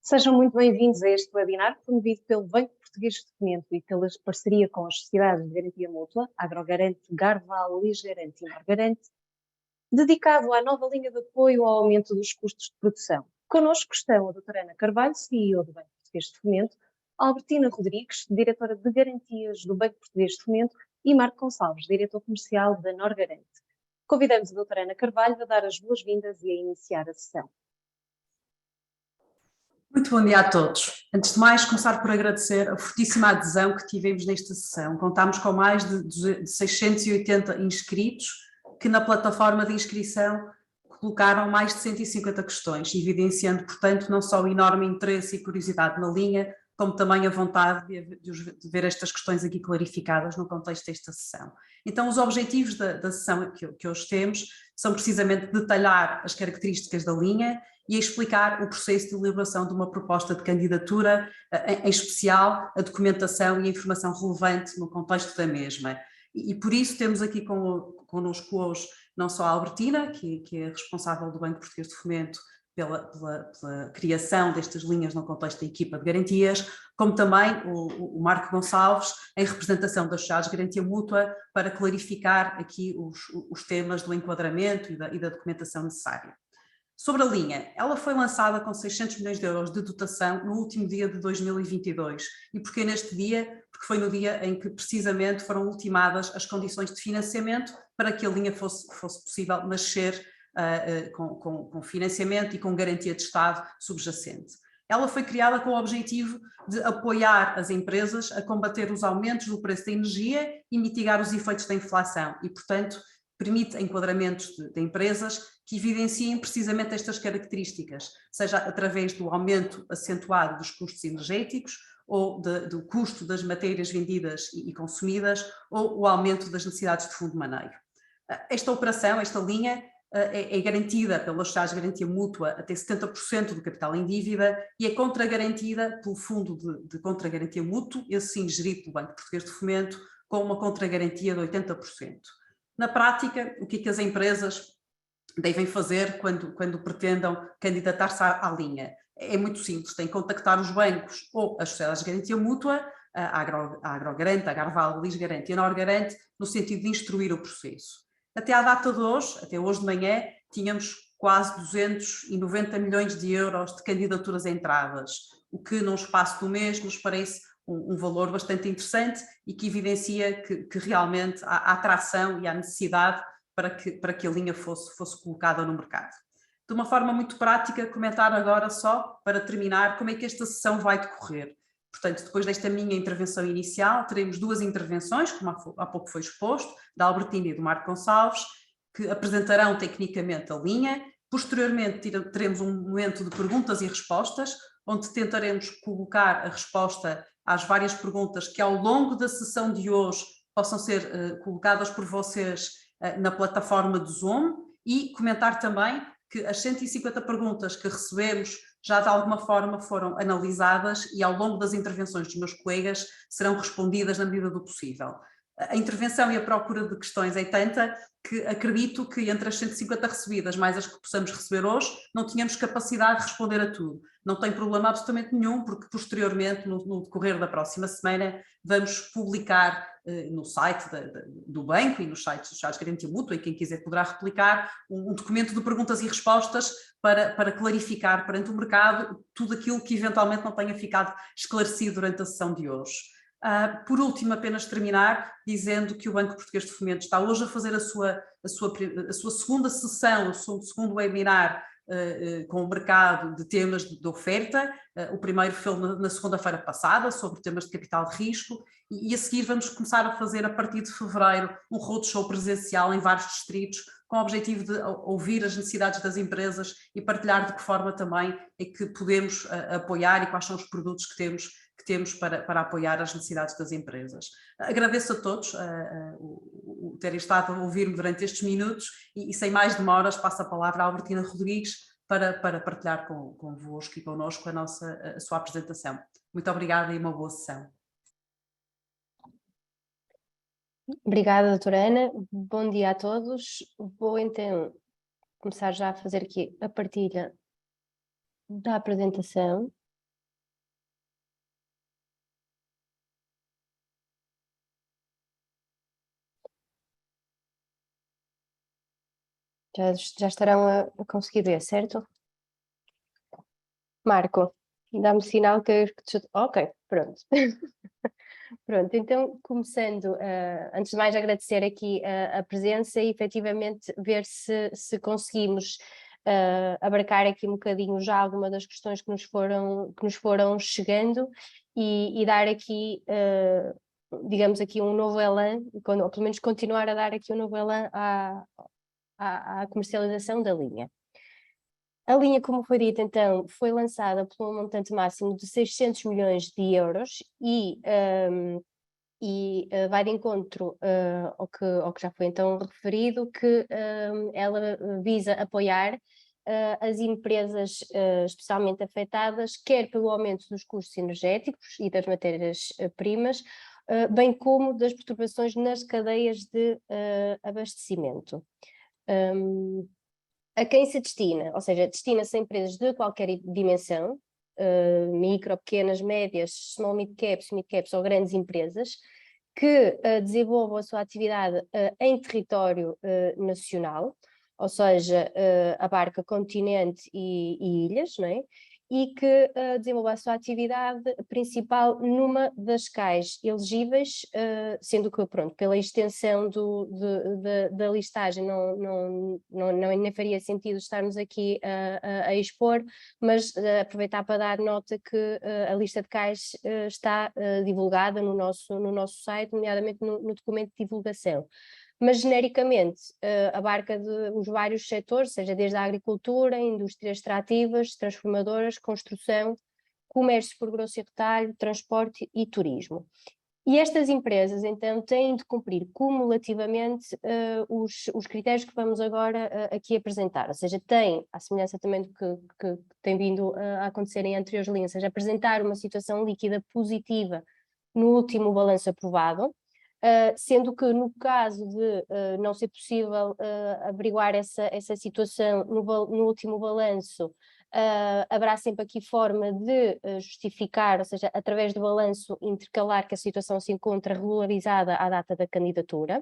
Sejam muito bem-vindos a este webinar promovido pelo Banco Português de Fomento e pela parceria com as Sociedades de Garantia Mútua, Agrogarante, Garval, Lisgarante e Norgarante, dedicado à nova linha de apoio ao aumento dos custos de produção. Connosco estão a doutora Ana Carvalho, CEO do Banco Português de Fomento, Albertina Rodrigues, diretora de Garantias do Banco Português de Fomento, e Marco Gonçalves, diretor comercial da Norgarante. Convidamos a doutora Ana Carvalho a dar as boas-vindas e a iniciar a sessão. Muito bom dia a todos. Antes de mais, começar por agradecer a fortíssima adesão que tivemos nesta sessão. Contámos com mais de 680 inscritos, que na plataforma de inscrição colocaram mais de 150 questões, evidenciando, portanto, não só o enorme interesse e curiosidade na linha, como também a vontade de ver estas questões aqui clarificadas no contexto desta sessão. Então, os objetivos da sessão que hoje temos são precisamente detalhar as características da linha e explicar o processo de elaboração de uma proposta de candidatura, em especial a documentação e a informação relevante no contexto da mesma. E por isso temos aqui connosco hoje não só a Albertina, que é responsável do Banco Português de Fomento pela criação destas linhas no contexto da equipa de garantias, como também o Marco Gonçalves, em representação das sociedades de garantia mútua, para clarificar aqui os temas do enquadramento e da documentação necessária. Sobre a linha, ela foi lançada com 600 milhões de euros de dotação no último dia de 2022. E porquê neste dia? Porque foi no dia em que precisamente foram ultimadas as condições de financiamento para que a linha fosse possível nascer com financiamento e com garantia de Estado subjacente. Ela foi criada com o objetivo de apoiar as empresas a combater os aumentos do preço da energia e mitigar os efeitos da inflação e, portanto, permite enquadramentos de empresas que evidenciem precisamente estas características, seja através do aumento acentuado dos custos energéticos ou do custo das matérias vendidas e consumidas ou o aumento das necessidades de fundo de maneio. Esta operação, esta linha, é garantida pela sociedade de garantia mútua até 70% do capital em dívida e é contragarantida pelo Fundo de Contragarantia Mútuo, esse sim gerido pelo Banco Português de Fomento, com uma contragarantia de 80%. Na prática, o que é que as empresas devem fazer quando pretendam candidatar-se à linha? É muito simples, têm que contactar os bancos ou as sociedades de garantia mútua, a Agrogarante, a Garval, a Lisgarante e a Norgarante, no sentido de instruir o processo. Até à data de hoje, até hoje de manhã, tínhamos quase 290 milhões de euros de candidaturas entradas, o que num espaço do mês nos parece um valor bastante interessante e que evidencia que realmente há atração e há necessidade para que a linha fosse colocada no mercado. De uma forma muito prática, comentar agora só, para terminar, como é que esta sessão vai decorrer. Portanto, depois desta minha intervenção inicial, teremos duas intervenções, como há pouco foi exposto, da Albertina e do Marco Gonçalves, que apresentarão tecnicamente a linha. Posteriormente, teremos um momento de perguntas e respostas, onde tentaremos colocar a resposta às várias perguntas que ao longo da sessão de hoje possam ser colocadas por vocês na plataforma do Zoom e comentar também que as 150 perguntas que recebemos já de alguma forma foram analisadas e ao longo das intervenções dos meus colegas serão respondidas na medida do possível. A intervenção e a procura de questões é tanta que acredito que entre as 150 recebidas mais as que possamos receber hoje, não tínhamos capacidade de responder a tudo. Não tem problema absolutamente nenhum, porque posteriormente, no decorrer da próxima semana, vamos publicar no site do banco e nos sites dos sites de garantia mútua, e quem quiser poderá replicar um documento de perguntas e respostas para clarificar perante o mercado tudo aquilo que eventualmente não tenha ficado esclarecido durante a sessão de hoje. Por último, apenas terminar dizendo que o Banco Português de Fomento está hoje a fazer a sua segunda sessão, o seu segundo webinar com o mercado de temas de oferta. O primeiro foi na segunda-feira passada, sobre temas de capital de risco, e a seguir vamos começar a fazer, a partir de fevereiro, um roadshow presencial em vários distritos, com o objetivo de ouvir as necessidades das empresas e partilhar de que forma também é que podemos apoiar e quais são os produtos que temos para apoiar as necessidades das empresas. Agradeço a todos o terem estado a ouvir-me durante estes minutos e sem mais demoras passo a palavra à Albertina Rodrigues para partilhar convosco e connosco a sua apresentação. Muito obrigada e uma boa sessão. Obrigada, doutora Ana. Bom dia a todos. Vou então começar já a fazer aqui a partilha da apresentação. Já estarão a conseguir ver, certo? Marco, dá-me sinal que ok, pronto. Pronto, então começando, antes de mais agradecer aqui a presença e efetivamente ver se conseguimos abarcar aqui um bocadinho já alguma das questões que nos foram chegando e dar aqui, digamos aqui um novo elan, ou pelo menos continuar a dar aqui um novo elan à comercialização da linha. A linha, como foi dito, então, foi lançada por um montante máximo de 600 milhões de euros e vai de encontro ao que já foi então referido, que ela visa apoiar as empresas especialmente afetadas, quer pelo aumento dos custos energéticos e das matérias-primas, bem como das perturbações nas cadeias de abastecimento. A quem se destina? Ou seja, destina-se a empresas de qualquer dimensão, micro, pequenas, médias, small mid-caps ou grandes empresas, que desenvolvam a sua atividade em território nacional, ou seja, abarca continente e ilhas, não é? E que desenvolva a sua atividade principal numa das CAIs elegíveis, sendo que, pronto, pela extensão da listagem nem faria sentido estarmos aqui a expor, mas aproveitar para dar nota que a lista de CAIs está divulgada no nosso site, nomeadamente no documento de divulgação. Mas genericamente abarca os vários setores, seja desde a agricultura, indústrias extrativas, transformadoras, construção, comércio por grosso e retalho, transporte e turismo. E estas empresas, então, têm de cumprir cumulativamente os critérios que vamos agora aqui apresentar, ou seja, têm, à semelhança também do que tem vindo a acontecer em anteriores linhas, ou seja, apresentar uma situação líquida positiva no último balanço aprovado, sendo que no caso de não ser possível averiguar essa situação no último balanço, haverá sempre aqui forma de justificar, ou seja, através do balanço intercalar que a situação se encontra regularizada à data da candidatura,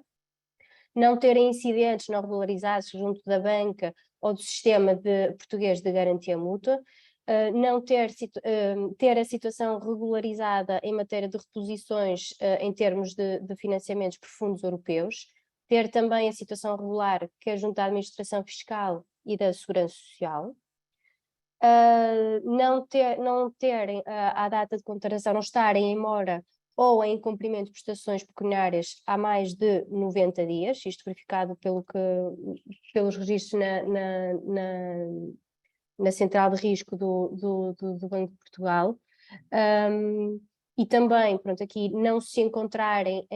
não terem incidentes não regularizados junto da banca ou do sistema português de garantia mútua, não ter a situação regularizada em matéria de reposições em termos de financiamentos por fundos europeus, ter também a situação regular que é junto à administração fiscal e da segurança social, não terem à data de contratação, não estarem em mora ou em cumprimento de prestações pecuniárias há mais de 90 dias, isto verificado pelos registros na central de risco do Banco de Portugal, e também, pronto, aqui não se encontrarem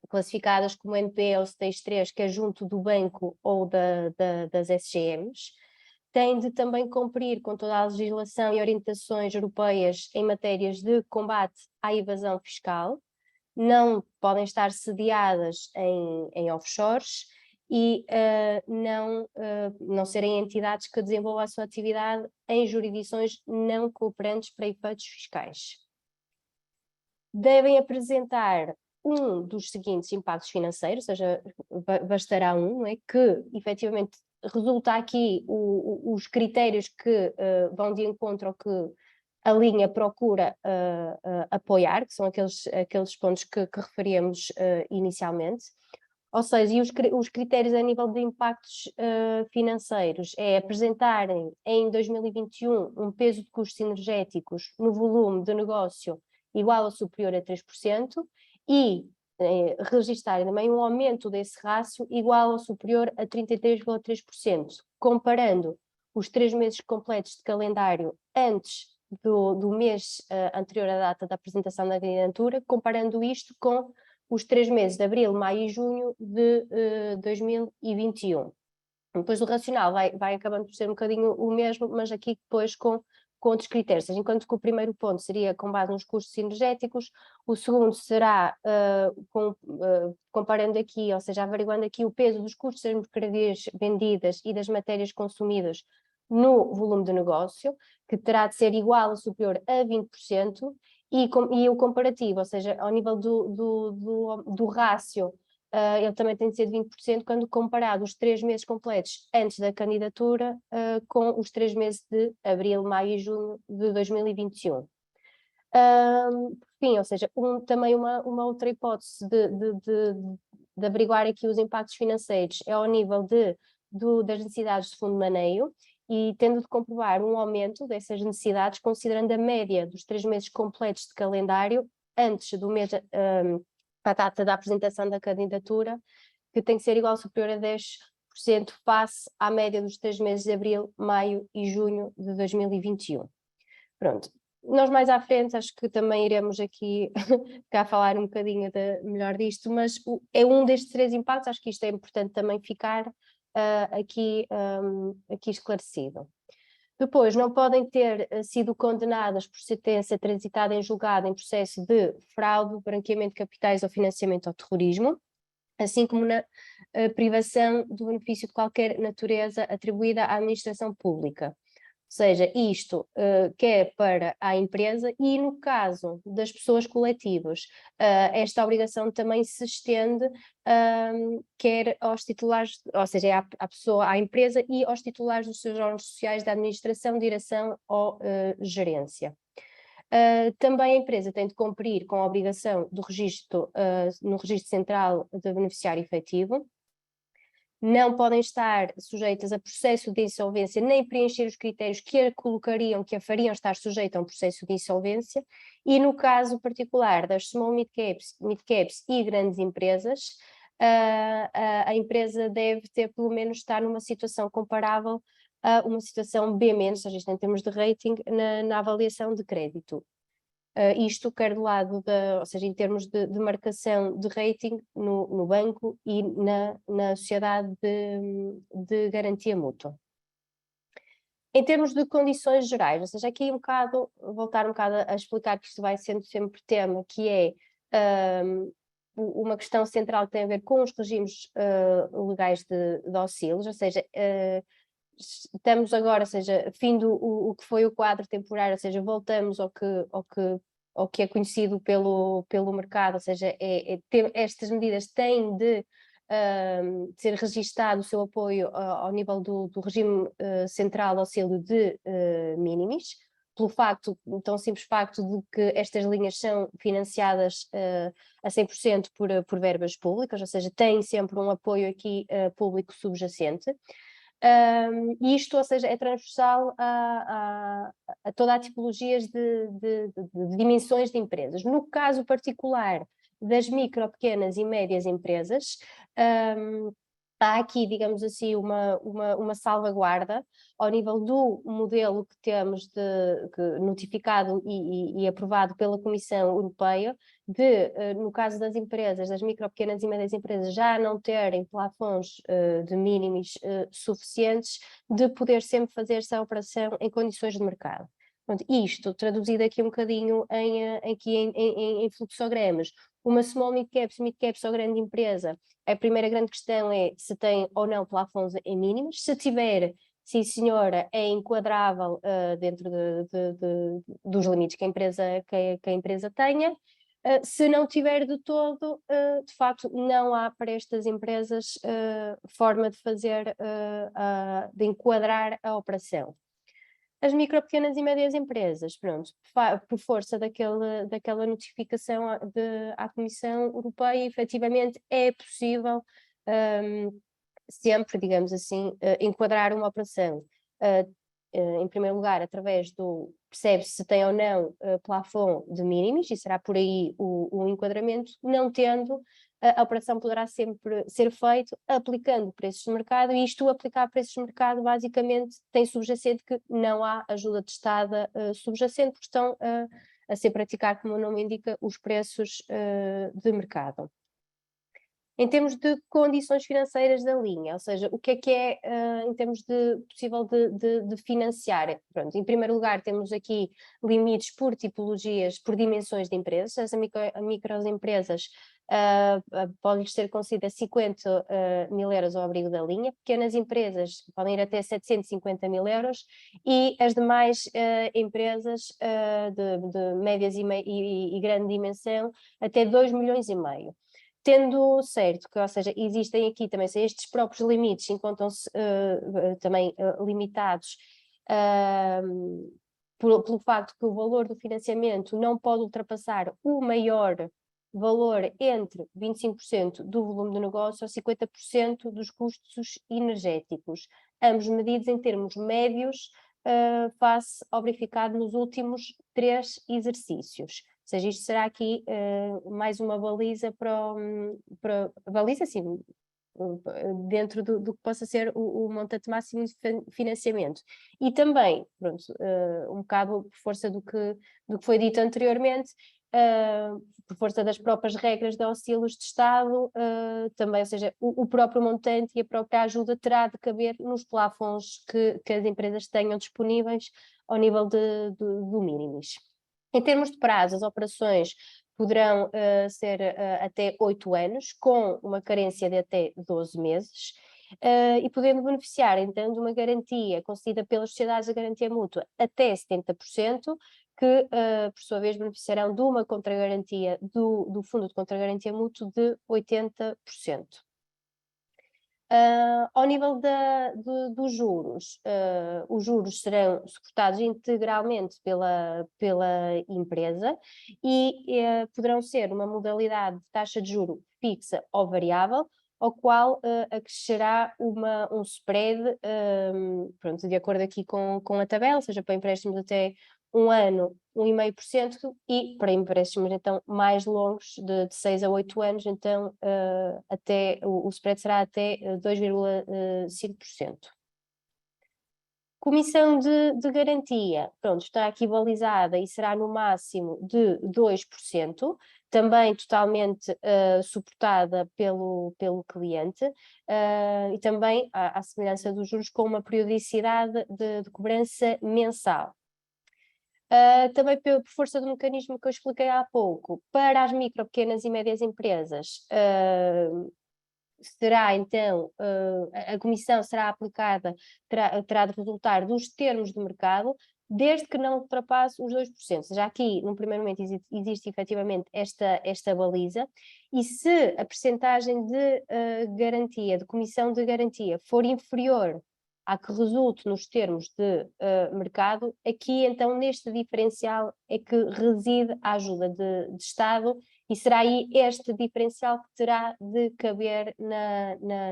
classificadas como NPE ou Stage 3, que é junto do banco ou das SGMs, têm de também cumprir com toda a legislação e orientações europeias em matérias de combate à evasão fiscal, não podem estar sediadas em offshores e não serem entidades que desenvolvam a sua atividade em jurisdições não cooperantes para efeitos fiscais. Devem apresentar um dos seguintes impactos financeiros, ou seja, bastará um, não é? Que efetivamente resulta aqui os critérios que vão de encontro ao que a linha procura apoiar, que são aqueles pontos que referíamos inicialmente. Ou seja, e os critérios a nível de impactos financeiros é apresentarem em 2021 um peso de custos energéticos no volume de negócio igual ou superior a 3% e registarem também um aumento desse rácio igual ou superior a 33,3%, comparando os 3 meses completos de calendário antes do mês anterior à data da apresentação da candidatura, comparando isto com os 3 meses de abril, maio e junho de 2021. Depois o racional vai acabando por ser um bocadinho o mesmo, mas aqui depois com outros critérios. Enquanto que o primeiro ponto seria com base nos custos energéticos, o segundo será comparando aqui, ou seja, averiguando aqui o peso dos custos das mercadorias vendidas e das matérias consumidas no volume de negócio, que terá de ser igual ou superior a 20%, e o comparativo, ou seja, ao nível do rácio ele também tem de ser de 20% quando comparado os 3 meses completos antes da candidatura com os 3 meses de abril, maio e junho de 2021. Por fim, ou seja, também uma outra hipótese de averiguar aqui os impactos financeiros é ao nível das necessidades de fundo de maneio, e tendo de comprovar um aumento dessas necessidades, considerando a média dos 3 meses completos de calendário antes do mês, à data da apresentação da candidatura, que tem que ser igual ou superior a 10% face à média dos 3 meses de abril, maio e junho de 2021. Pronto. Nós mais à frente acho que também iremos aqui cá falar um bocadinho melhor disto, mas é um destes 3 impactos, acho que isto é importante também ficar aqui esclarecido. Depois, não podem ter sido condenadas por sentença transitada em julgado em processo de fraude, branqueamento de capitais ou financiamento ao terrorismo, assim como na privação do benefício de qualquer natureza atribuída à administração pública. Ou seja, isto quer para a empresa, e no caso das pessoas coletivas, esta obrigação também se estende quer aos titulares, ou seja, à empresa e aos titulares dos seus órgãos sociais da administração, direção ou gerência. Também a empresa tem de cumprir com a obrigação do registro no Registro Central de Beneficiário Efetivo. Não podem estar sujeitas a processo de insolvência, nem preencher os critérios que a fariam estar sujeita a um processo de insolvência, e no caso particular das small mid-caps e grandes empresas, a empresa deve pelo menos estar numa situação comparável a uma situação B-, ou seja, isto em termos de rating, na avaliação de crédito. Isto quer do lado ou seja, em termos de marcação de rating no banco e na sociedade de garantia mútua. Em termos de condições gerais, ou seja, aqui voltar um bocado a explicar que isto vai sendo sempre tema, que é uma questão central que tem a ver com os regimes legais de auxílios, ou seja, estamos agora, ou seja, findo o que foi o quadro temporário, ou seja, voltamos ao que é conhecido pelo mercado, ou seja, estas medidas têm de ser registado o seu apoio ao nível do regime central de auxílio de minimis, pelo tão simples facto de que estas linhas são financiadas a 100% por verbas públicas, ou seja, têm sempre um apoio aqui público subjacente. Isto, ou seja, é transversal a toda a tipologias de dimensões de empresas. No caso particular das micro, pequenas e médias empresas, há aqui, digamos assim, uma salvaguarda ao nível do modelo que temos notificado e aprovado pela Comissão Europeia, no caso das empresas, das micro, pequenas e médias empresas, já não terem plafons de mínimos suficientes, de poder sempre fazer essa operação em condições de mercado. Pronto, isto traduzido aqui um bocadinho em fluxogramas. Uma small mid-caps ou grande empresa, a primeira grande questão é se tem ou não plafons em mínimos. Se tiver, sim senhora, é enquadrável dentro dos limites que a empresa tenha. Se não tiver de todo, de facto, não há para estas empresas forma de fazer, de enquadrar a operação. As micro, pequenas e médias empresas, pronto, por força daquela notificação à Comissão Europeia, efetivamente é possível sempre, digamos assim, enquadrar uma operação. Em primeiro lugar, através percebe-se se tem ou não plafond de mínimos, e será por aí o enquadramento. Não tendo, a operação poderá sempre ser feita aplicando preços de mercado, e isto aplicar preços de mercado basicamente tem subjacente que não há ajuda testada subjacente, porque estão a ser praticar, como o nome indica, os preços de mercado. Em termos de condições financeiras da linha, ou seja, o que é em termos possível de financiar? Pronto, em primeiro lugar, temos aqui limites por tipologias, por dimensões de empresas. As microempresas podem ser concedidas 50 mil euros ao abrigo da linha, pequenas empresas podem ir até 750 mil euros, e as demais empresas de médias e grande dimensão até 2,5 milhões. Tendo certo que, ou seja, existem aqui também estes próprios limites, encontram-se também limitados pelo facto que o valor do financiamento não pode ultrapassar o maior valor entre 25% do volume do negócio ou 50% dos custos energéticos, ambos medidos em termos médios face ao verificado nos últimos 3 exercícios. Ou seja, isto será aqui mais uma baliza baliza, sim, dentro do que possa ser o montante máximo de financiamento. E também, pronto, um bocado por força do que foi dito anteriormente, por força das próprias regras de auxílios de Estado, também, ou seja, o próprio montante e a própria ajuda terá de caber nos plafons que as empresas tenham disponíveis ao nível do mínimos. Em termos de prazo, as operações poderão ser até 8 anos, com uma carência de até 12 meses, e podendo beneficiar, então, de uma garantia concedida pelas sociedades de garantia mútua até 70%, que, por sua vez, beneficiarão de uma contragarantia do Fundo de Contragarantia Mútua de 80%. Ao nível dos juros, os juros serão suportados integralmente pela empresa e poderão ser uma modalidade de taxa de juro fixa ou variável, ao qual acrescerá um spread, pronto, de acordo aqui com a tabela, seja para empréstimos até 1 ano, 1,5%, e para empréstimos então mais longos, de 6 a 8 anos, então até o spread será até 2,5%. Comissão de garantia, pronto, está aqui balizada e será no máximo de 2%, também totalmente suportada pelo cliente, e também, à semelhança dos juros, com uma periodicidade de cobrança mensal. Também por força do mecanismo que eu expliquei há pouco, para as micro, pequenas e médias empresas, será então, a comissão será aplicada, terá de resultar dos termos de mercado, desde que não ultrapasse os 2%. Ou seja, aqui, num primeiro momento, existe efetivamente esta baliza, e se a percentagem de garantia, de comissão de garantia, for inferior à que resulte nos termos de mercado, aqui então neste diferencial é que reside a ajuda de Estado, e será aí este diferencial que terá de caber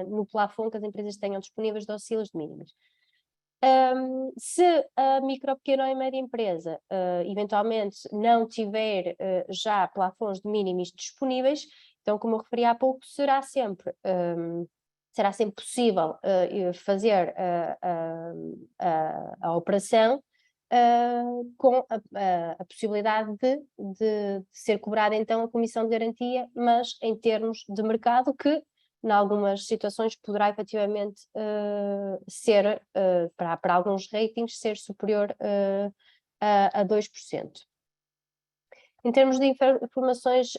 no plafond que as empresas tenham disponíveis de auxílios de mínimos. Se a micro, pequena e média empresa eventualmente não tiver já plafons de mínimos disponíveis, então, como eu referi há pouco, será sempre possível fazer a operação com a possibilidade de ser cobrada então a comissão de garantia, mas em termos de mercado, que em algumas situações poderá efetivamente ser, para alguns ratings, ser superior a 2%. Em termos de informações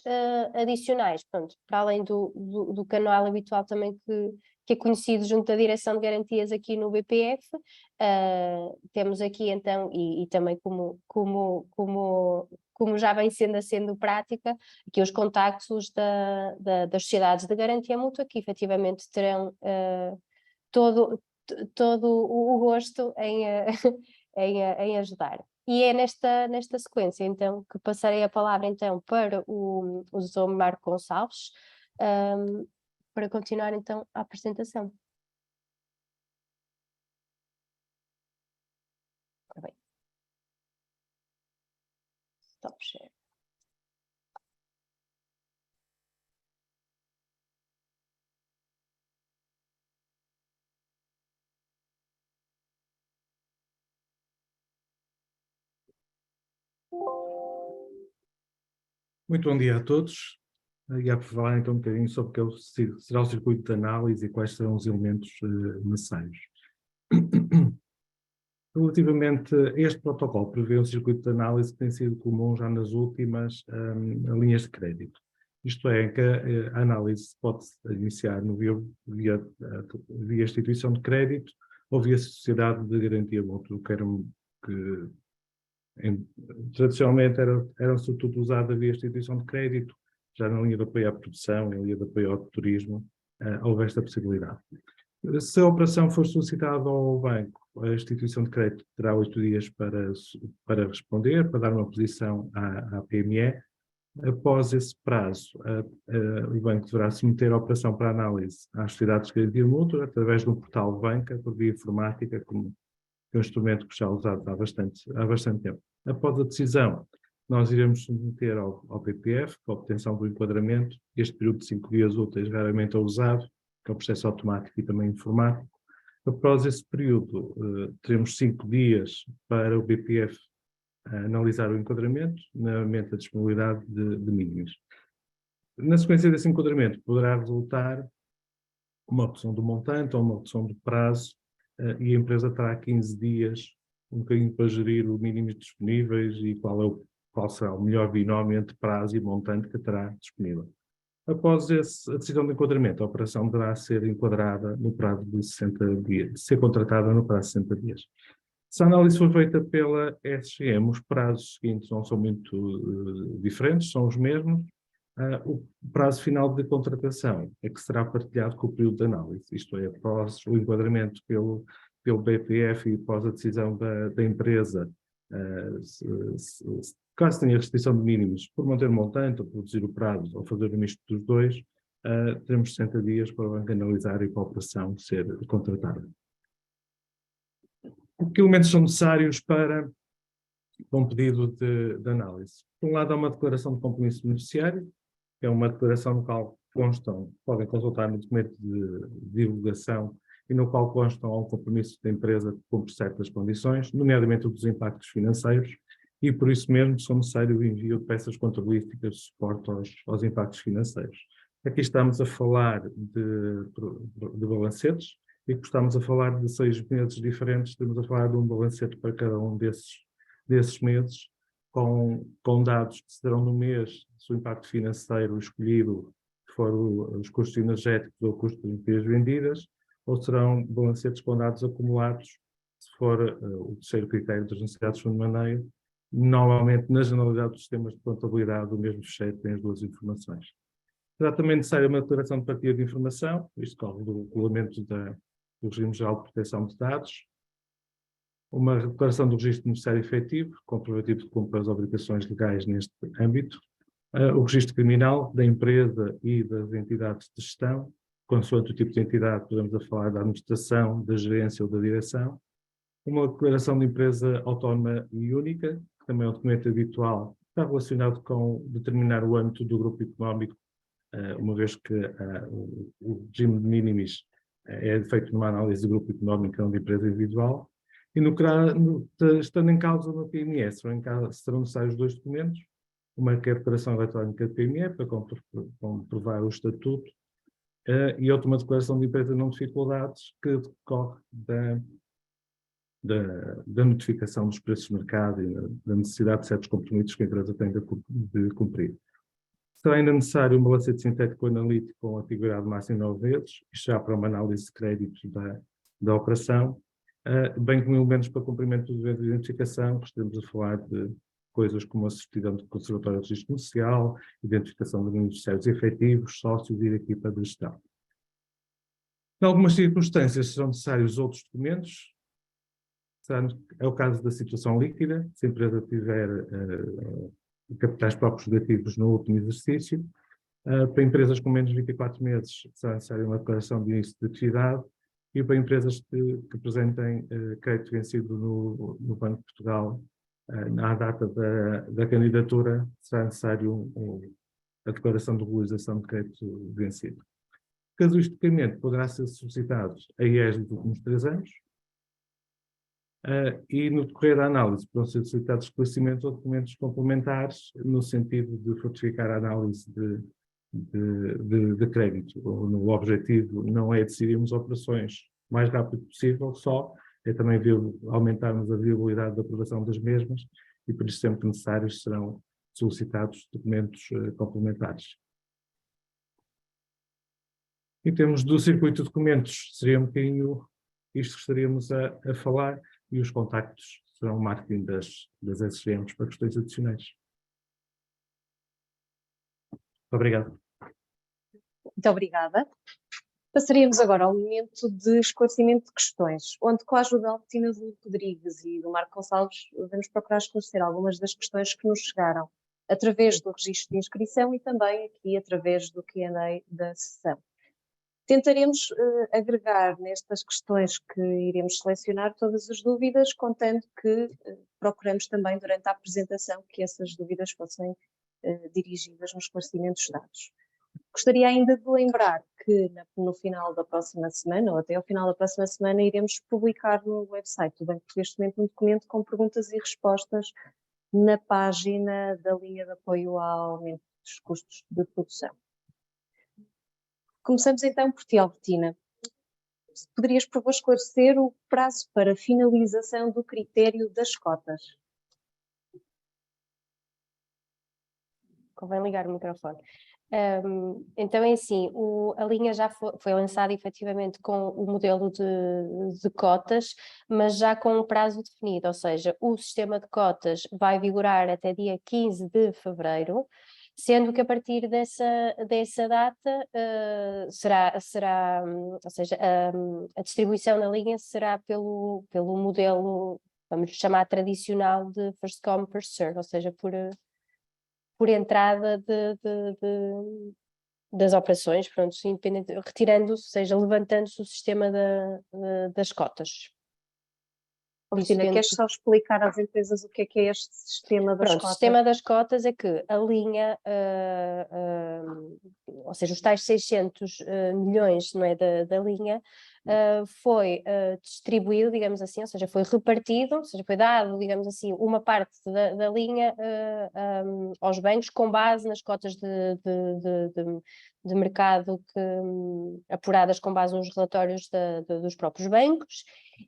adicionais, pronto, para além do canal habitual também que é conhecido junto da Direção de Garantias aqui no BPF, temos aqui então, e também como já vem sendo prática, aqui os contactos das sociedades de garantia mútua, que efetivamente terão todo o gosto em ajudar. E é nesta sequência, então, que passarei a palavra, então, para o Dr. Marco Gonçalves, para continuar, então, a apresentação. Ora bem. Stop share. Muito bom dia a todos. E a falar então um bocadinho sobre o que será o circuito de análise e quais serão os elementos necessários. Relativamente a este protocolo, prevê um circuito de análise que tem sido comum já nas últimas linhas de crédito. Isto é, que a análise pode iniciar via instituição de crédito ou via sociedade de garantia mútua, tradicionalmente era sobretudo usada via instituição de crédito, já na linha de apoio à produção, na linha de apoio ao turismo, houve esta possibilidade. Se a operação for solicitada ao banco, a instituição de crédito terá 8 dias para responder, para dar uma posição à PME. Após esse prazo, o banco deverá submeter a operação para análise às sociedades de garantia mútua, através de um portal banca, por via informática, como é um instrumento que já é usado há bastante tempo. Após a decisão, nós iremos submeter ao PPF, para a obtenção do enquadramento. Este período de 5 dias úteis raramente é usado, que é um processo automático e também informático. Após esse período, teremos 5 dias para o BPF analisar o enquadramento, novamente a disponibilidade de mínimos. Na sequência desse enquadramento, poderá resultar uma opção do montante ou uma opção do prazo, e a empresa terá 15 dias, um bocadinho para gerir os mínimos disponíveis e qual será o melhor binómio entre prazo e montante que terá disponível. Após a decisão de enquadramento, a operação deverá ser enquadrada no prazo de 60 dias, ser contratada no prazo de 60 dias. Se a análise for feita pela SGM, os prazos seguintes não são muito diferentes, são os mesmos. O prazo final de contratação é que será partilhado com o período de análise, isto é, após o enquadramento pelo BPF e após a decisão da empresa, caso tenha restrição de mínimos, por manter o montante, ou por reduzir o prazo, ou fazer o misto dos dois, teremos 60 dias para o banco analisar e para a operação ser contratada. Que elementos são necessários para um pedido de análise? Por um lado, há uma declaração de compromisso beneficiário, que é uma declaração no qual podem consultar no documento de divulgação e no qual constam um compromisso da empresa que cumpre certas condições, nomeadamente o dos impactos financeiros, e por isso mesmo são necessário o envio de peças contabilísticas de suporte aos impactos financeiros. Aqui estamos a falar de balancetes, e que estamos a falar de 6 meses diferentes, estamos a falar de um balancete para cada um desses meses, com dados que serão no mês, se o impacto financeiro escolhido for os custos energéticos ou custos de energias vendidas, ou serão balancetes com dados acumulados, se for o terceiro critério das necessidades de fundo de maneio. Normalmente, na generalidade dos sistemas de contabilidade, o mesmo fecheiro tem as duas informações. Será também necessária uma declaração de partilha de informação, isto corre do regulamento do Regime Geral de Proteção de Dados, uma declaração do registro beneficiário efetivo, comprovativo de cumprir as obrigações legais neste âmbito, o registro criminal da empresa e das entidades de gestão, consoante o tipo de entidade, podemos falar da administração, da gerência ou da direção, uma declaração de empresa autónoma e única, que também é um documento habitual, está relacionado com determinar o âmbito do grupo económico, uma vez que o regime de minimis é feito numa análise do grupo económico, não de empresa individual, e estando em causa uma PME, serão necessários 2 documentos, uma que é a declaração eletrónica de PME, para comprovar o estatuto, e outra uma declaração de empresa não dificuldades, que decorre da notificação dos preços de mercado e da necessidade de certos compromissos que a empresa tem de cumprir. Será ainda necessário um balancete sintético analítico com antiguidade máxima de 9 vezes, isto já para uma análise de créditos da operação, bem como elementos para cumprimento do dever de identificação, que estamos a falar de coisas como a certidão do Conservatório de Registro Comercial, identificação de beneficiários efetivos, sócios e da equipa de gestão. Em algumas circunstâncias serão necessários outros documentos. É o caso da situação líquida, se a empresa tiver capitais próprios negativos no último exercício. Para empresas com menos de 24 meses será necessária uma declaração de início de atividade, e para empresas que apresentem crédito vencido no Banco de Portugal, à data da candidatura, será necessário a declaração de regularização de crédito vencido. Casuisticamente, poderá ser solicitado a IES dos últimos 3 anos, e no decorrer da análise poderão ser solicitados esclarecimentos ou documentos complementares no sentido de fortificar a análise de crédito. O objetivo não é decidirmos operações o mais rápido possível, só é também aumentarmos a viabilidade da aprovação das mesmas, e por isso sempre necessários serão solicitados documentos complementares. Em termos do circuito de documentos, seria um bocadinho isto que estaríamos a falar, e os contactos serão o marketing das SGMs para questões adicionais. obrigado. Muito obrigada. Passaríamos agora ao momento de esclarecimento de questões, onde com a ajuda da Albertina Rodrigues e do Marco Gonçalves vamos procurar esclarecer algumas das questões que nos chegaram através do registro de inscrição e também aqui através do Q&A da sessão. Tentaremos agregar nestas questões que iremos selecionar todas as dúvidas, contando que procuramos também durante a apresentação que essas dúvidas fossem dirigidas nos esclarecimentos dados. Gostaria ainda de lembrar que no final da próxima semana, ou até ao final da próxima semana, iremos publicar no website do Banco Português de Fomento um documento com perguntas e respostas na página da linha de apoio ao aumento dos custos de produção. Começamos então por ti, Albertina. Poderias, por favor, esclarecer o prazo para finalização do critério das cotas? Convém ligar o microfone. Então é assim, a linha já foi lançada efetivamente com o modelo de cotas, mas já com um prazo definido, ou seja, o sistema de cotas vai vigorar até dia 15 de fevereiro, sendo que a partir dessa data ou seja, a distribuição na linha será pelo modelo, vamos chamar tradicional, de first come, first serve, ou seja, por entrada das operações, pronto, retirando-se, ou seja, levantando-se o sistema das cotas. Albertina, queres só explicar às empresas o que é este sistema das cotas? O sistema das cotas é que a linha, ou seja, os tais 600 milhões, não é, da linha, foi distribuído, digamos assim, ou seja, foi repartido, ou seja, foi dado, digamos assim, uma parte da linha aos bancos com base nas cotas de mercado apuradas com base nos relatórios dos próprios bancos,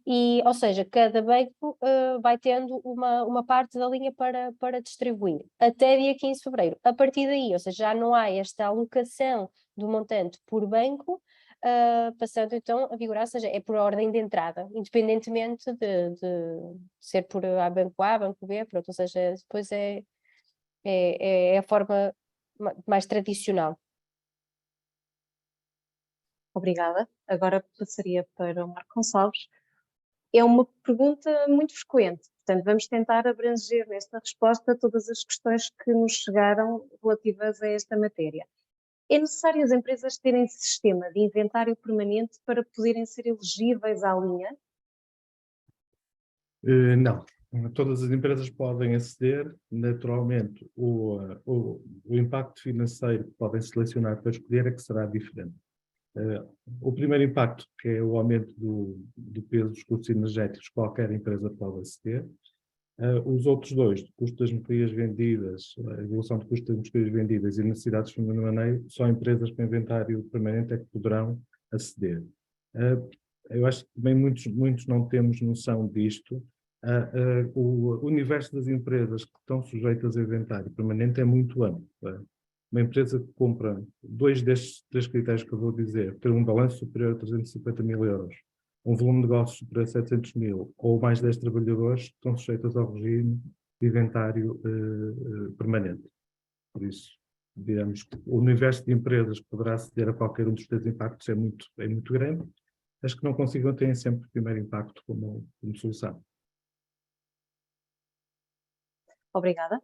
e, ou seja, cada banco vai tendo uma parte da linha para distribuir até dia 15 de fevereiro. A partir daí, ou seja, já não há esta alocação do montante por banco, passando então a vigorar, ou seja, é por ordem de entrada, independentemente de ser por banco A, banco B, pronto, ou seja, depois é a forma mais tradicional. Obrigada. Agora passaria para o Marco Gonçalves. É uma pergunta muito frequente, portanto vamos tentar abranger nesta resposta todas as questões que nos chegaram relativas a esta matéria. É necessário as empresas terem sistema de inventário permanente para poderem ser elegíveis à linha? Não. Todas as empresas podem aceder, naturalmente o impacto financeiro que podem selecionar para escolher é que será diferente. O primeiro impacto, que é o aumento do peso dos custos energéticos, qualquer empresa pode aceder. Os outros dois, de custo das mercadorias vendidas, a evolução de custo das mercadorias vendidas e necessidades de fundo de maneio, só empresas com inventário permanente é que poderão aceder. Eu acho que também muitos não temos noção disto. O universo das empresas que estão sujeitas a inventário permanente é muito amplo. Uma empresa que compra dois destes três critérios que eu vou dizer, ter um balanço superior a 350 mil euros, um volume de negócios superior a 700 mil ou mais 10 trabalhadores, estão sujeitos ao regime de inventário permanente. Por isso, digamos que o universo de empresas que poderá aceder a qualquer um dos três impactos é muito grande. As que não consigam têm sempre o primeiro impacto como solução. Obrigada.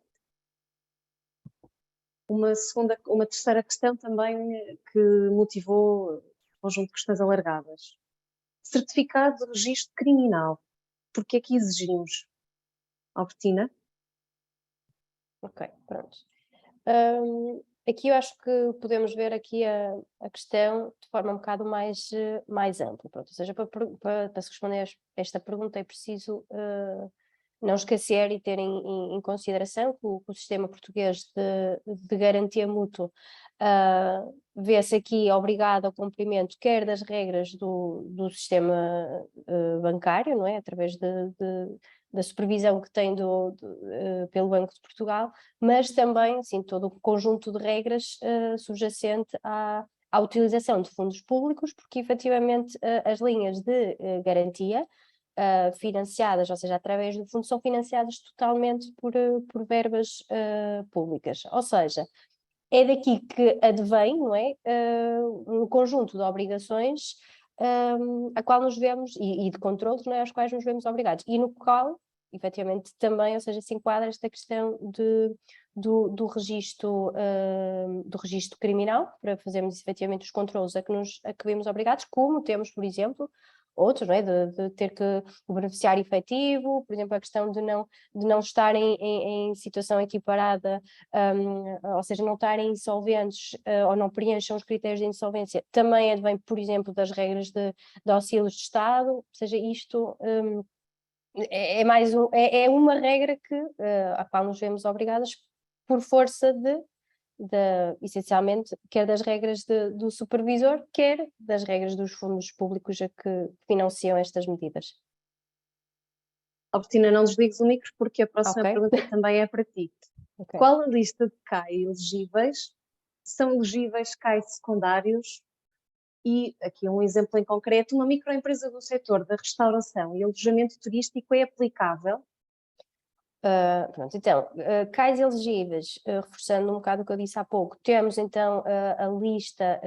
Uma terceira questão também que motivou um conjunto de questões alargadas. Certificado de registro criminal. Por que é que exigimos? Albertina? Ok, pronto. Aqui eu acho que podemos ver aqui a questão de forma um bocado mais ampla. Pronto, ou seja, para se responder a esta pergunta é preciso não esquecer e ter em consideração que o sistema português de garantia mútua vê-se aqui obrigado ao cumprimento quer das regras do sistema bancário, não é? Através da supervisão que tem pelo Banco de Portugal, mas também assim, todo o conjunto de regras subjacente à utilização de fundos públicos, porque efetivamente as linhas de garantia financiadas, ou seja, através do fundo, são financiadas totalmente por verbas públicas. Ou seja, é daqui que advém, não é? Um conjunto de obrigações a qual nos vemos, e de controles, não é? Aos quais nos vemos obrigados, e no qual, efetivamente, também, ou seja, se enquadra esta questão do registro criminal, para fazermos efetivamente os controles a que vemos obrigados, como temos, por exemplo, outros, não é? De ter que o beneficiário efetivo, por exemplo, a questão de não estarem em situação equiparada, ou seja, não estarem insolventes ou não preencham os critérios de insolvência, também advém, por exemplo, das regras de auxílios de Estado, ou seja, isto é uma regra a qual nos vemos obrigadas por força essencialmente, quer das regras do supervisor, quer das regras dos fundos públicos a que financiam estas medidas. Albertina, não desligues o micro porque a próxima Ok. pergunta também é para ti. Okay. Qual a lista de CAI elegíveis? São elegíveis CAI secundários? E aqui um exemplo em concreto, uma microempresa do setor da restauração e alojamento turístico é aplicável? Pronto, então, CAIs elegíveis, reforçando um bocado o que eu disse há pouco, temos então a lista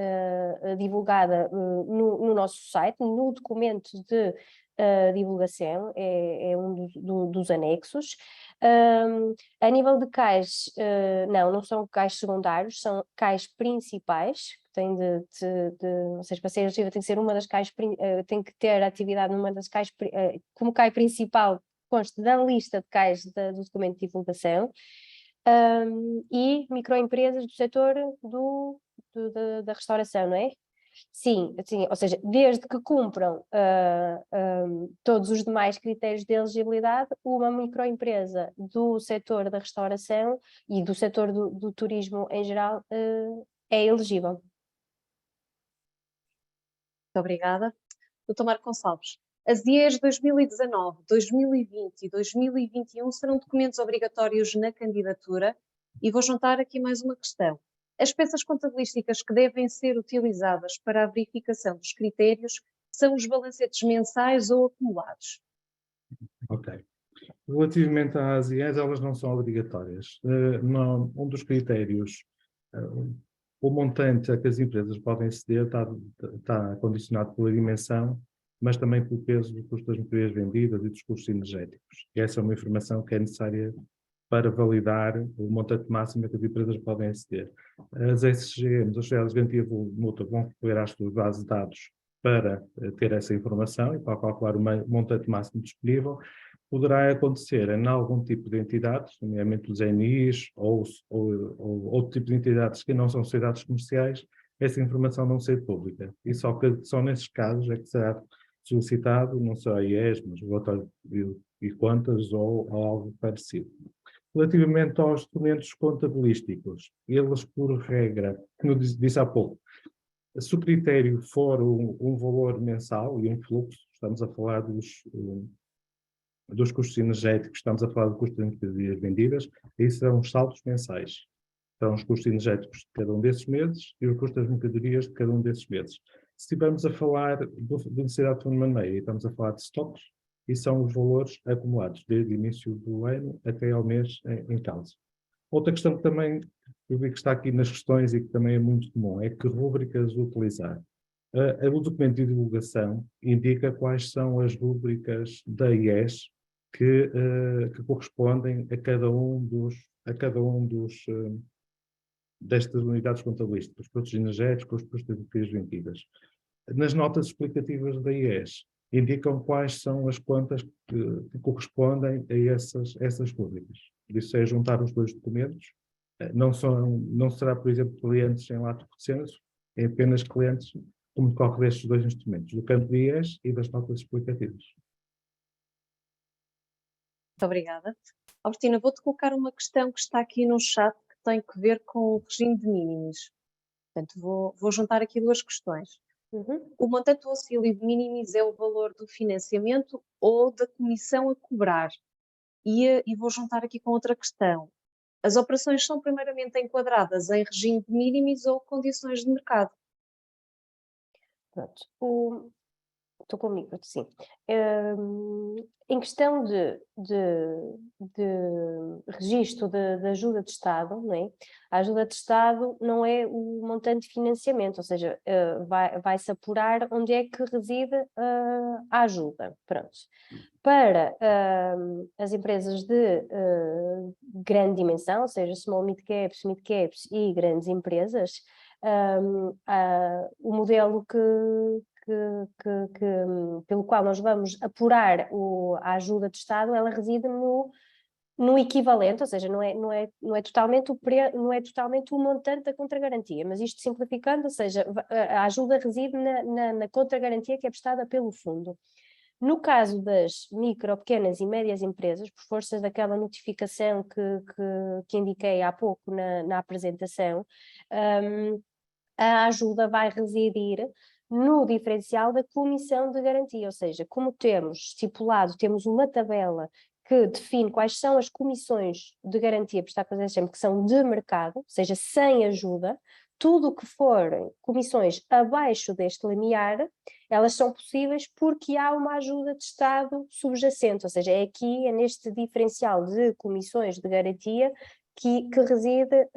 divulgada no nosso site, no documento de divulgação, é um dos anexos. A nível de CAIs, não são CAIs secundários, são CAIs principais, que têm ou seja, para ser elegível tem que ser uma das CAIs, tem que ter atividade numa das CAIs, como CAI principal, consta da lista de CAIs do documento de divulgação, e microempresas do setor da restauração, não é? Sim, ou seja, desde que cumpram todos os demais critérios de elegibilidade, uma microempresa do setor da restauração e do setor do turismo em geral é elegível. Muito obrigada. Doutor Marco Gonçalves, as IEs 2019, 2020 e 2021 serão documentos obrigatórios na candidatura e vou juntar aqui mais uma questão. As peças contabilísticas que devem ser utilizadas para a verificação dos critérios são os balancetes mensais ou acumulados? Ok. Relativamente às IEs, elas não são obrigatórias. Um dos critérios, o montante a que as empresas podem ceder está condicionado pela dimensão, mas também pelo peso do custo das mercadorias vendidas e dos custos energéticos. E essa é uma informação que é necessária para validar o montante máximo a que as empresas podem aceder. As SGMs, as sociedades de garantia mútua, vão recorrer às suas bases de dados para ter essa informação e para calcular o montante máximo disponível. Poderá acontecer em algum tipo de entidades, nomeadamente os NIs ou outro tipo de entidades que não são sociedades comerciais, essa informação não ser pública. E só nesses casos é que será solicitado, não só a IES, mas o relatório e contas ou algo parecido. Relativamente aos documentos contabilísticos, eles, por regra, como eu disse há pouco, se o critério for um valor mensal e um fluxo, estamos a falar dos custos energéticos, estamos a falar do custo das mercadorias vendidas, aí serão os saldos mensais. São os custos energéticos de cada um desses meses e o custo das mercadorias de cada um desses meses. Se estivermos a falar de necessidade de fundo de maneira e estamos a falar de estoques, e são os valores acumulados desde o início do ano até ao mês em causa. Outra questão que também eu vi que está aqui nas questões e que também é muito comum é que rúbricas utilizar. O documento de divulgação indica quais são as rúbricas da IES que correspondem a cada um destas unidades contabilísticas, os custos energéticos, os custos de energias vendidas. Nas notas explicativas da IES, indicam quais são as contas que correspondem a essas rúbricas. Por isso é juntar os dois documentos. Não será, por exemplo, clientes em lato de censo, é apenas clientes como decorre destes dois instrumentos, do campo de IES e das notas explicativas. Muito obrigada. Albertina, vou-te colocar uma questão que está aqui no chat que tem que ver com o regime de mínimos. Portanto, vou juntar aqui duas questões. O montante do auxílio de mínimos é o valor do financiamento ou da comissão a cobrar? E vou juntar aqui com outra questão. As operações são primeiramente enquadradas em regime de mínimos ou condições de mercado? Pronto. Estou com o micro, sim. Em questão de registro de ajuda de Estado, não é? A ajuda de Estado não é o montante de financiamento, ou seja, vai-se apurar onde é que reside a ajuda. Pronto. Para as empresas de grande dimensão, ou seja, small mid-caps, mid-caps e grandes empresas, o modelo pelo qual nós vamos apurar a ajuda de Estado, ela reside no equivalente, ou seja, não é totalmente o montante da contragarantia, mas isto simplificando, ou seja, a ajuda reside na contragarantia que é prestada pelo fundo. No caso das micro, pequenas e médias empresas, por força daquela notificação que indiquei há pouco na apresentação, a ajuda vai residir no diferencial da comissão de garantia, ou seja, como temos estipulado, temos uma tabela que define quais são as comissões de garantia prestadas por exemplo, que são de mercado, ou seja, sem ajuda, tudo o que forem comissões abaixo deste limiar, elas são possíveis porque há uma ajuda de Estado subjacente, ou seja, é neste diferencial de comissões de garantia que reside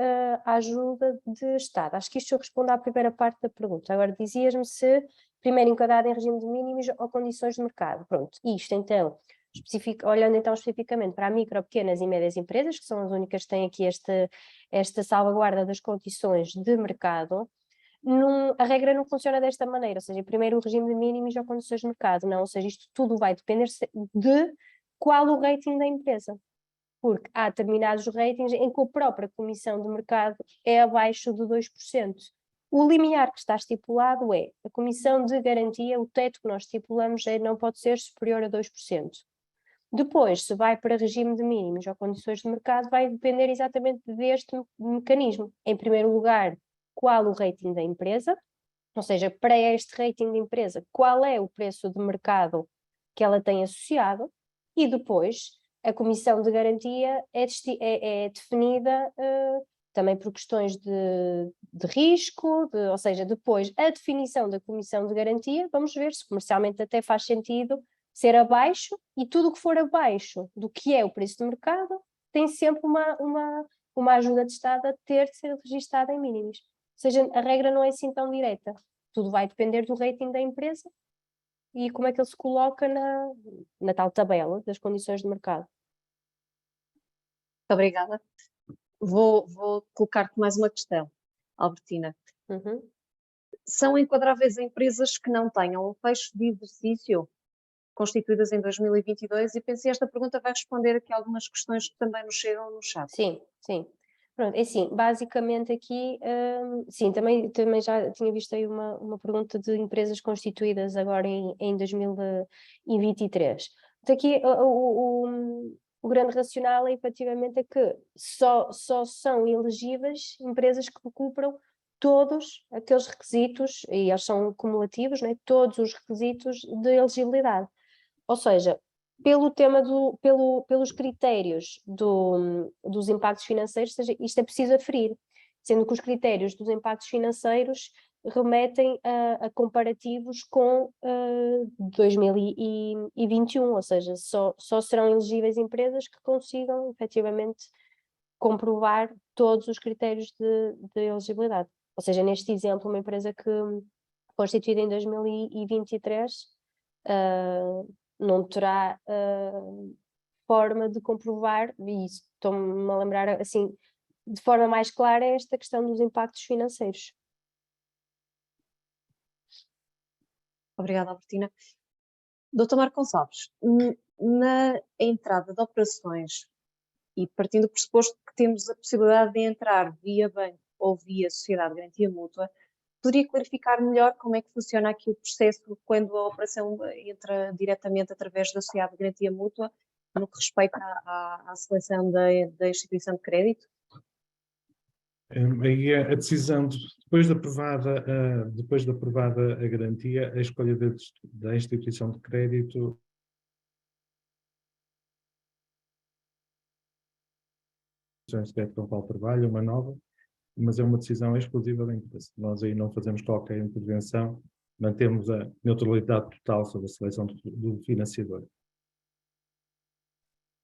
a ajuda de Estado. Acho que isto responde à primeira parte da pergunta. Agora, dizias-me se primeiro enquadrado em regime de mínimos ou condições de mercado. Pronto, isto então, olhando então especificamente para micro, pequenas e médias empresas, que são as únicas que têm aqui esta salvaguarda das condições de mercado, a regra não funciona desta maneira, ou seja, primeiro o regime de mínimos ou condições de mercado, não, ou seja, isto tudo vai depender de qual o rating da empresa. Porque há determinados ratings em que a própria comissão de mercado é abaixo de 2%. O limiar que está estipulado é a comissão de garantia, o teto que nós estipulamos não pode ser superior a 2%. Depois, se vai para regime de mínimos ou condições de mercado, vai depender exatamente deste mecanismo. Em primeiro lugar, qual o rating da empresa, ou seja, para este rating de empresa, qual é o preço de mercado que ela tem associado, e depois a comissão de garantia é definida também por questões de risco, ou seja, depois a definição da comissão de garantia, vamos ver se comercialmente até faz sentido ser abaixo, e tudo o que for abaixo do que é o preço de mercado tem sempre uma ajuda de Estado a ter de ser registada em mínimos. Ou seja, a regra não é assim tão direta. Tudo vai depender do rating da empresa e como é que ele se coloca na tal tabela das condições de mercado. Muito obrigada. Vou colocar-te mais uma questão, Albertina. Uhum. São enquadráveis empresas que não tenham um fecho de exercício constituídas em 2022? E pensei, esta pergunta vai responder aqui a algumas questões que também nos chegam no chat. Sim, sim. Pronto, é assim, basicamente aqui, sim, também já tinha visto aí uma pergunta de empresas constituídas agora em 2023. Então aqui o grande racional é efetivamente que só são elegíveis empresas que cumpram todos aqueles requisitos, e eles são cumulativos, né, todos os requisitos de elegibilidade. Ou seja, pelos critérios dos impactos financeiros, ou seja, isto é preciso aferir, sendo que os critérios dos impactos financeiros remetem a comparativos com 2021, ou seja, só serão elegíveis empresas que consigam efetivamente comprovar todos os critérios de elegibilidade. Ou seja, neste exemplo, uma empresa que constituída em 2023 não terá forma de comprovar, e isso estou-me a lembrar assim, de forma mais clara, esta questão dos impactos financeiros. Obrigada, Albertina. Doutor Marco Gonçalves, na entrada de operações, e partindo do pressuposto que temos a possibilidade de entrar via banco ou via sociedade de garantia mútua, poderia clarificar melhor como é que funciona aqui o processo quando a operação entra diretamente através da sociedade de garantia mútua, no que respeita à seleção da instituição de crédito? Aí a decisão, depois de aprovada a garantia, a escolha da instituição de crédito com a qual trabalha, uma nova, mas é uma decisão exclusiva da empresa. Nós aí não fazemos qualquer intervenção mantemos a neutralidade total sobre a seleção do financiador.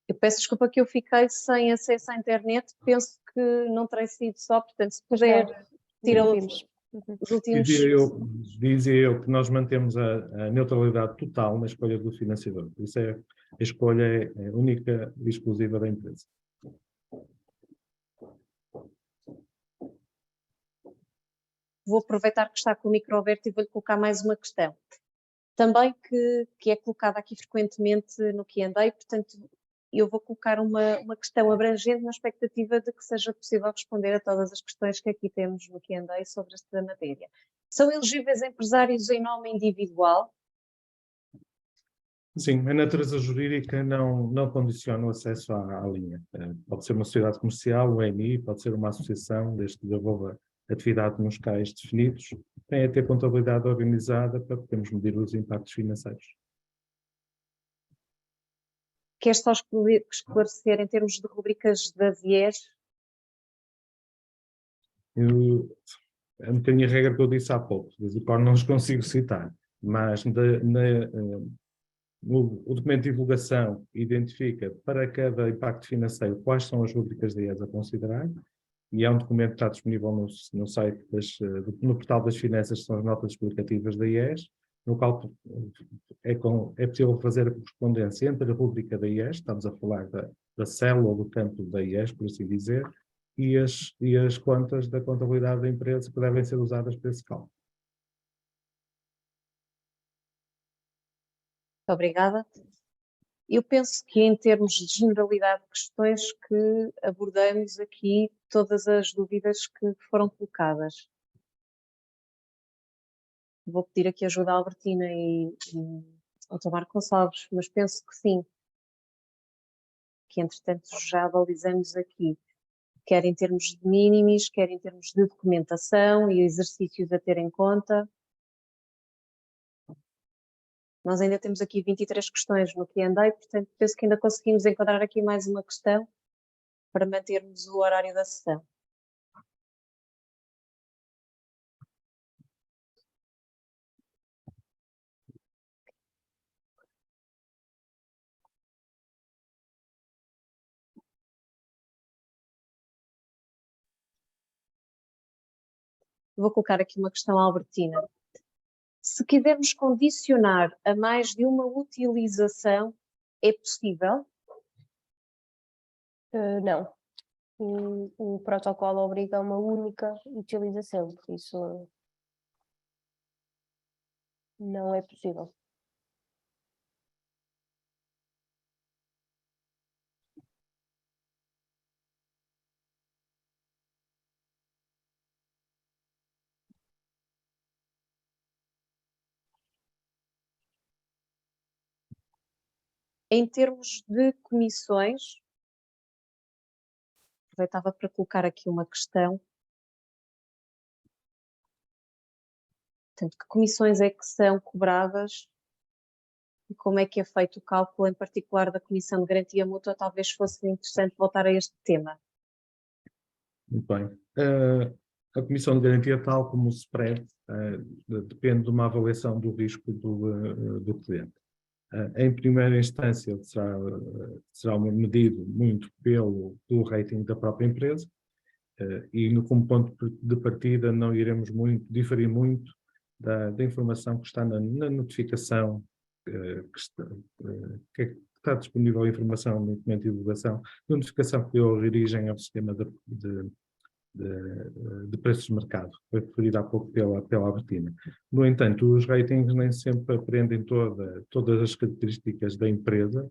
Eu peço desculpa que eu fiquei sem acesso à internet, penso que não terei sido só, portanto, se puder tirar os últimos... Dizia eu que nós mantemos a neutralidade total na escolha do financiador. Isso é, a escolha é única e exclusiva da empresa. Vou aproveitar que está com o micro aberto e vou-lhe colocar mais uma questão. Também que é colocada aqui frequentemente no Q&A, portanto, eu vou colocar uma questão abrangente na expectativa de que seja possível responder a todas as questões que aqui temos no Q&A sobre esta matéria. São elegíveis empresários em nome individual? Sim, a natureza jurídica não condiciona o acesso à linha. Pode ser uma sociedade comercial, um EMI, pode ser uma associação, desde que desenvolva atividade nos cais definidos, tem a ter contabilidade organizada para podermos medir os impactos financeiros. Quer só esclarecer em termos de rubricas das IES? É um bocadinho a regra que eu disse há pouco, desde o qual não os consigo citar, mas o documento de divulgação identifica para cada impacto financeiro quais são as rubricas da IES a considerar, e é um documento que está disponível no site, no portal das finanças, que são as notas explicativas da IES, no qual é possível fazer a correspondência entre a rubrica da IES, estamos a falar da célula ou do campo da IES, por assim dizer, e as contas da contabilidade da empresa que devem ser usadas para esse cálculo. Muito obrigada. Eu penso que em termos de generalidade de questões que abordamos aqui todas as dúvidas que foram colocadas. Vou pedir aqui ajuda à Albertina e ao Tomar Gonçalves, mas penso que sim, que entretanto já balizamos aqui, quer em termos de mínimos, quer em termos de documentação e exercícios a ter em conta. Nós ainda temos aqui 23 questões no Q&A, portanto penso que ainda conseguimos enquadrar aqui mais uma questão para mantermos o horário da sessão. Vou colocar aqui uma questão à Albertina. Se quisermos condicionar a mais de uma utilização, é possível? Não. O protocolo obriga a uma única utilização, por isso não é possível. Em termos de comissões, aproveitava para colocar aqui uma questão. Portanto, que comissões é que são cobradas e como é que é feito o cálculo, em particular da Comissão de Garantia Mútua? Talvez fosse interessante voltar a este tema. Muito bem. A Comissão de Garantia, tal como o spread, depende de uma avaliação do risco do cliente. Em primeira instância, será medido muito pelo rating da própria empresa e, como ponto de partida, não iremos diferir muito da informação que está na notificação, que está disponível a informação no documento de divulgação, notificação que deu origem ao sistema de preços de mercado, foi referida há pouco pela Albertina. No entanto, os ratings nem sempre apreendem todas as características da empresa,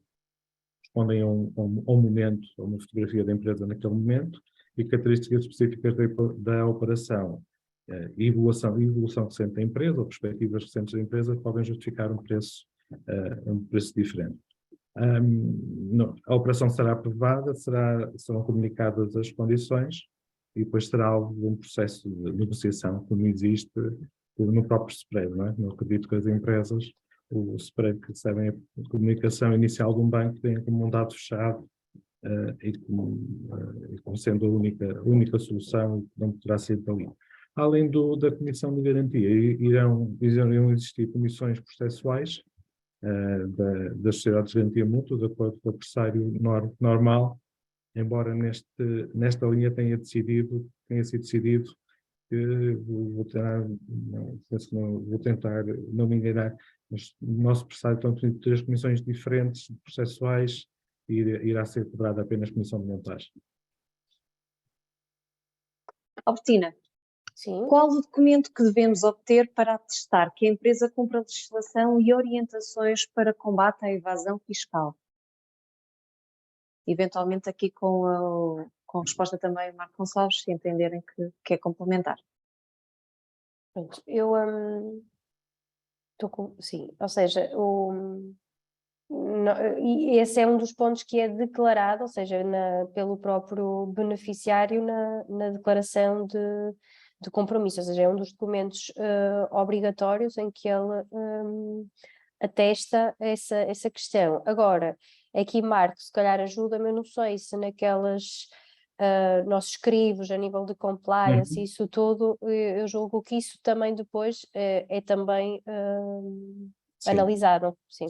respondem a um momento, a uma fotografia da empresa naquele momento, e características específicas da operação, e evolução recente da empresa, ou perspectivas recentes da empresa, podem justificar um preço diferente. A operação será aprovada, serão comunicadas as condições, e depois será um processo de negociação, como existe no próprio spread, não é? Não acredito que as empresas, o spread que recebem a comunicação inicial de um banco, tenham como um dado fechado e como sendo a única solução, e não poderá ser dali. Além da Comissão de Garantia, irão existir comissões processuais das sociedades de garantia mútua, de acordo com o pressário normal, embora nesta linha tenha sido decidido que vou tentar não me enganar, mas o nosso pressário tem 3 comissões diferentes processuais e irá ser cobrada apenas comissão de montagem. Albertina, Sim. qual o documento que devemos obter para atestar que a empresa cumpre a legislação e orientações para combate à evasão fiscal? Eventualmente aqui com resposta também a Marco Gonçalves, se entenderem que quer complementar. Pronto, eu sim, ou seja, e esse é um dos pontos que é declarado, ou seja, pelo próprio beneficiário na declaração de compromisso, ou seja, é um dos documentos obrigatórios em que ele atesta essa questão. Agora, aqui Marco, se calhar ajuda-me, eu não sei se naquelas nossos escrivos a nível de compliance, isso tudo, eu julgo que isso também depois é também analisado. Sim.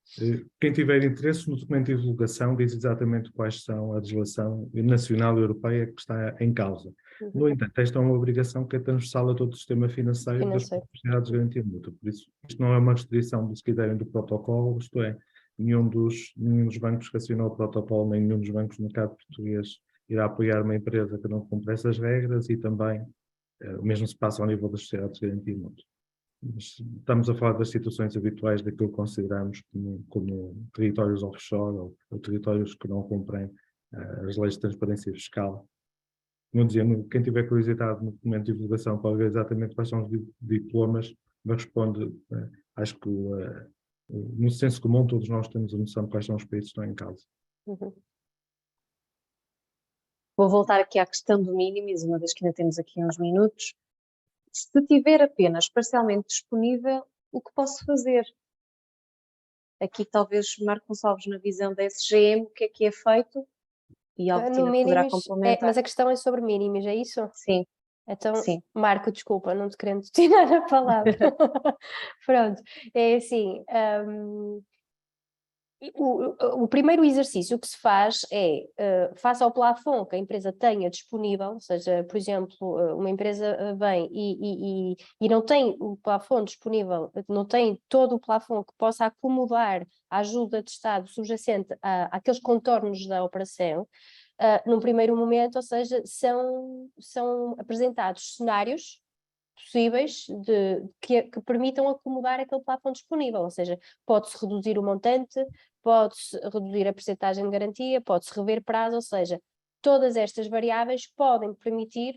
Sim. Quem tiver interesse no documento de divulgação diz exatamente quais são a legislação nacional e europeia que está em causa. No entanto, esta é uma obrigação que é transversal a todo o sistema financeiro das sociedades de garantia mútua. Por isso, isto não é uma restrição, se quiserem, do protocolo, isto é, nenhum dos bancos que assinou o protocolo, nem nenhum dos bancos do mercado português irá apoiar uma empresa que não cumpre essas regras e também o mesmo se passa ao nível das sociedades de garantia mútua. Estamos a falar das situações habituais daquilo que consideramos como territórios offshore ou territórios que não cumprem as leis de transparência fiscal. Como dizia, quem tiver curiosidade no documento de divulgação pode ver exatamente quais são os diplomas, mas responde, acho que no senso comum todos nós temos a noção de quais são os países que estão em causa. Vou voltar aqui à questão do minimis, uma vez que ainda temos aqui uns minutos. Se tiver apenas parcialmente disponível, o que posso fazer? Aqui talvez Marco Gonçalves, na visão da SGM, o que é feito? E a Albertina poderá complementar. Mas a questão é sobre mínimos, é isso? Sim. Então, sim. Marco, desculpa, não te querendo tirar a palavra. Pronto, é assim... O primeiro exercício que se faz é, face ao plafond que a empresa tenha disponível, ou seja, por exemplo, uma empresa vem e não tem o plafond disponível, não tem todo o plafond que possa acomodar a ajuda de Estado subjacente àqueles contornos da operação, num primeiro momento, ou seja, são apresentados cenários possíveis que permitam acomodar aquele plafond disponível, ou seja, pode-se reduzir o montante, pode-se reduzir a percentagem de garantia, pode-se rever prazo, ou seja, todas estas variáveis podem permitir,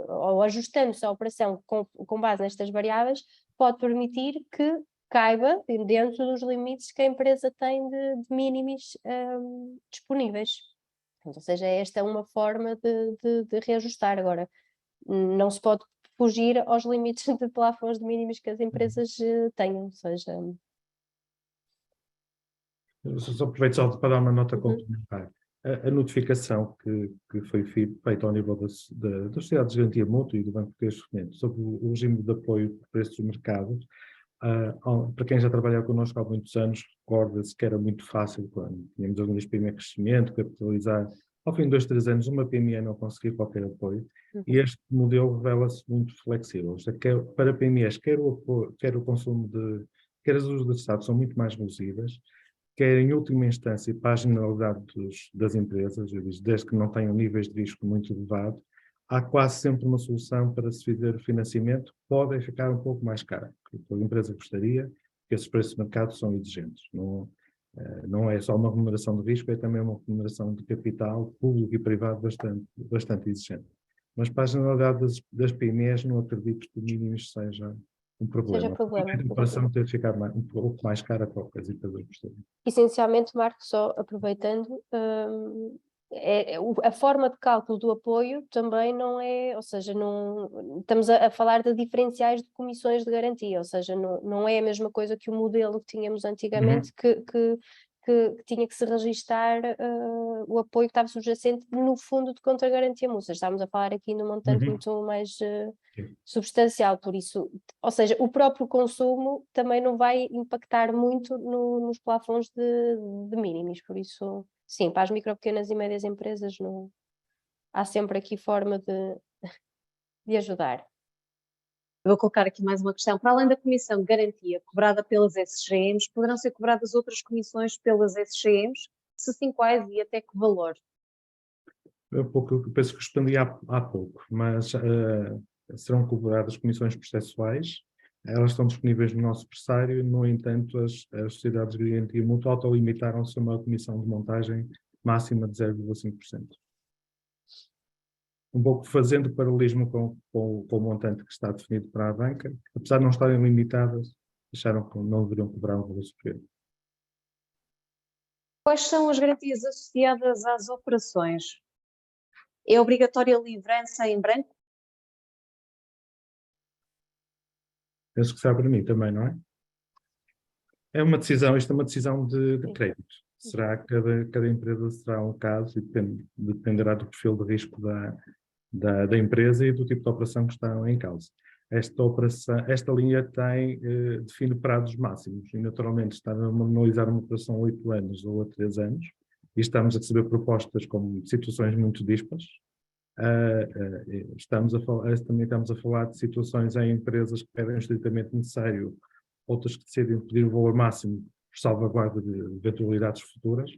ou ajustando-se a operação com base nestas variáveis, pode permitir que caiba dentro dos limites que a empresa tem de mínimos disponíveis. Ou seja, esta é uma forma de reajustar. Agora, não se pode fugir aos limites de plafons de mínimos que as empresas tenham, ou seja... Só aproveito para dar uma nota complementar. A notificação que foi feita ao nível das sociedades de garantia mútua e do Banco Português de Fomento sobre o regime de apoio de preços do mercado, para quem já trabalhou connosco há muitos anos, recorda-se que era muito fácil quando tínhamos as linhas PME crescimento, capitalizar. Ao fim de 2, 3 anos, uma PME não conseguia qualquer apoio e este modelo revela-se muito flexível. Ou seja, para PMEs, quer o consumo quer as ajudas de Estado são muito mais reduzivas, quer em última instância para a generalidade das empresas, eu digo, desde que não tenham níveis de risco muito elevados, há quase sempre uma solução para se fazer o financiamento, podem ficar um pouco mais cara, porque a empresa gostaria, porque esses preços de mercado são exigentes. Não é só uma remuneração de risco, é também uma remuneração de capital público e privado bastante exigente. Mas para a generalidade das PMEs não acredito que o mínimos seja um problema. Seja problema. A operação ter de ficar um pouco mais cara para o que as empresas gostariam. Essencialmente, Marco, só aproveitando, a forma de cálculo do apoio também não é, ou seja, não, estamos a falar de diferenciais de comissões de garantia, ou seja, não é a mesma coisa que o modelo que tínhamos antigamente que que tinha que se registar o apoio que estava subjacente no fundo de contra-garantia mútua. Estávamos a falar aqui num montante muito mais substancial, por isso, ou seja, o próprio consumo também não vai impactar muito nos plafons de mínimos, por isso, sim, para as micro, pequenas e médias empresas não, há sempre aqui forma de ajudar. Vou colocar aqui mais uma questão. Para além da comissão de garantia cobrada pelas SGMs, poderão ser cobradas outras comissões pelas SGMs? Se sim, quais e até que valor? Eu penso que respondi há pouco, mas serão cobradas comissões processuais, elas estão disponíveis no nosso pressário, no entanto, as sociedades de garantia mútua autolimitaram-se a uma comissão de montagem máxima de 0,5%. Um pouco fazendo paralelismo com o montante que está definido para a banca, apesar de não estarem limitadas, acharam que não deveriam cobrar um valor superior. Quais são as garantias associadas às operações? É obrigatória a livrança em branco? Penso que será para mim também, não é? É uma decisão, isto é uma decisão de crédito. Será que cada empresa será um caso e dependerá do perfil de risco da empresa e do tipo de operação que está em causa. Esta linha define prazos máximos e naturalmente está a analisar uma operação a 8 anos ou a 3 anos e estamos a receber propostas com situações muito dispares. Também estamos a falar de situações em empresas que pedem o estritamente necessário, outras que decidem pedir o valor máximo por salvaguarda de eventualidades futuras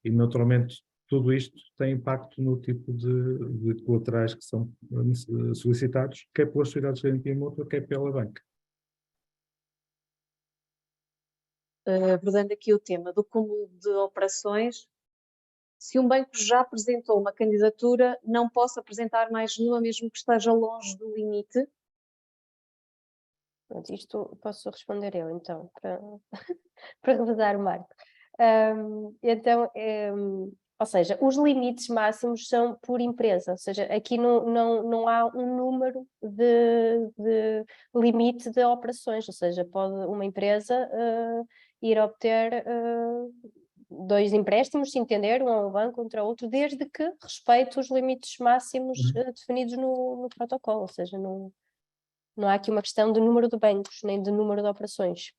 e naturalmente tudo isto tem impacto no tipo de colaterais que são solicitados, quer pelas sociedades de garantia mútua, quer pela banca. Abordando aqui o tema do cúmulo de operações, se um banco já apresentou uma candidatura, não posso apresentar mais nenhuma, mesmo que esteja longe do limite? Pronto, isto posso responder eu, então, para revezar o Marco. Então, ou seja, os limites máximos são por empresa, ou seja, aqui não há um número de limite de operações, ou seja, pode uma empresa ir obter 2 empréstimos, se entender, um ao banco, outro a outro, desde que respeite os limites máximos definidos no protocolo, ou seja, não há aqui uma questão de número de bancos, nem de número de operações.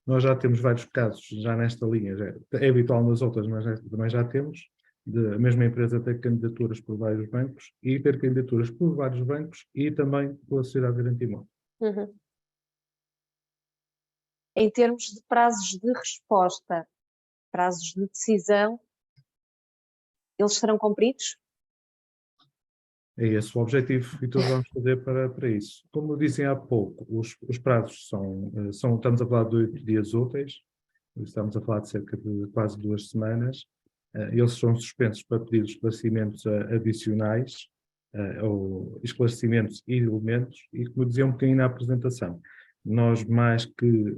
Nós já temos vários casos já nesta linha, é habitual nas outras, mas nesta também já temos, de a mesma empresa ter candidaturas por vários bancos e ter candidaturas por vários bancos e também pela sociedade de garantia mútua. Em termos de prazos de resposta, prazos de decisão, eles serão cumpridos? É esse o objetivo e todos vamos fazer para isso. Como dizem há pouco, os prazos estamos a falar de 8 dias úteis, estamos a falar de cerca de quase 2 semanas, eles são suspensos para pedir esclarecimentos adicionais, ou esclarecimentos e elementos, e como dizia um bocadinho na apresentação, nós mais que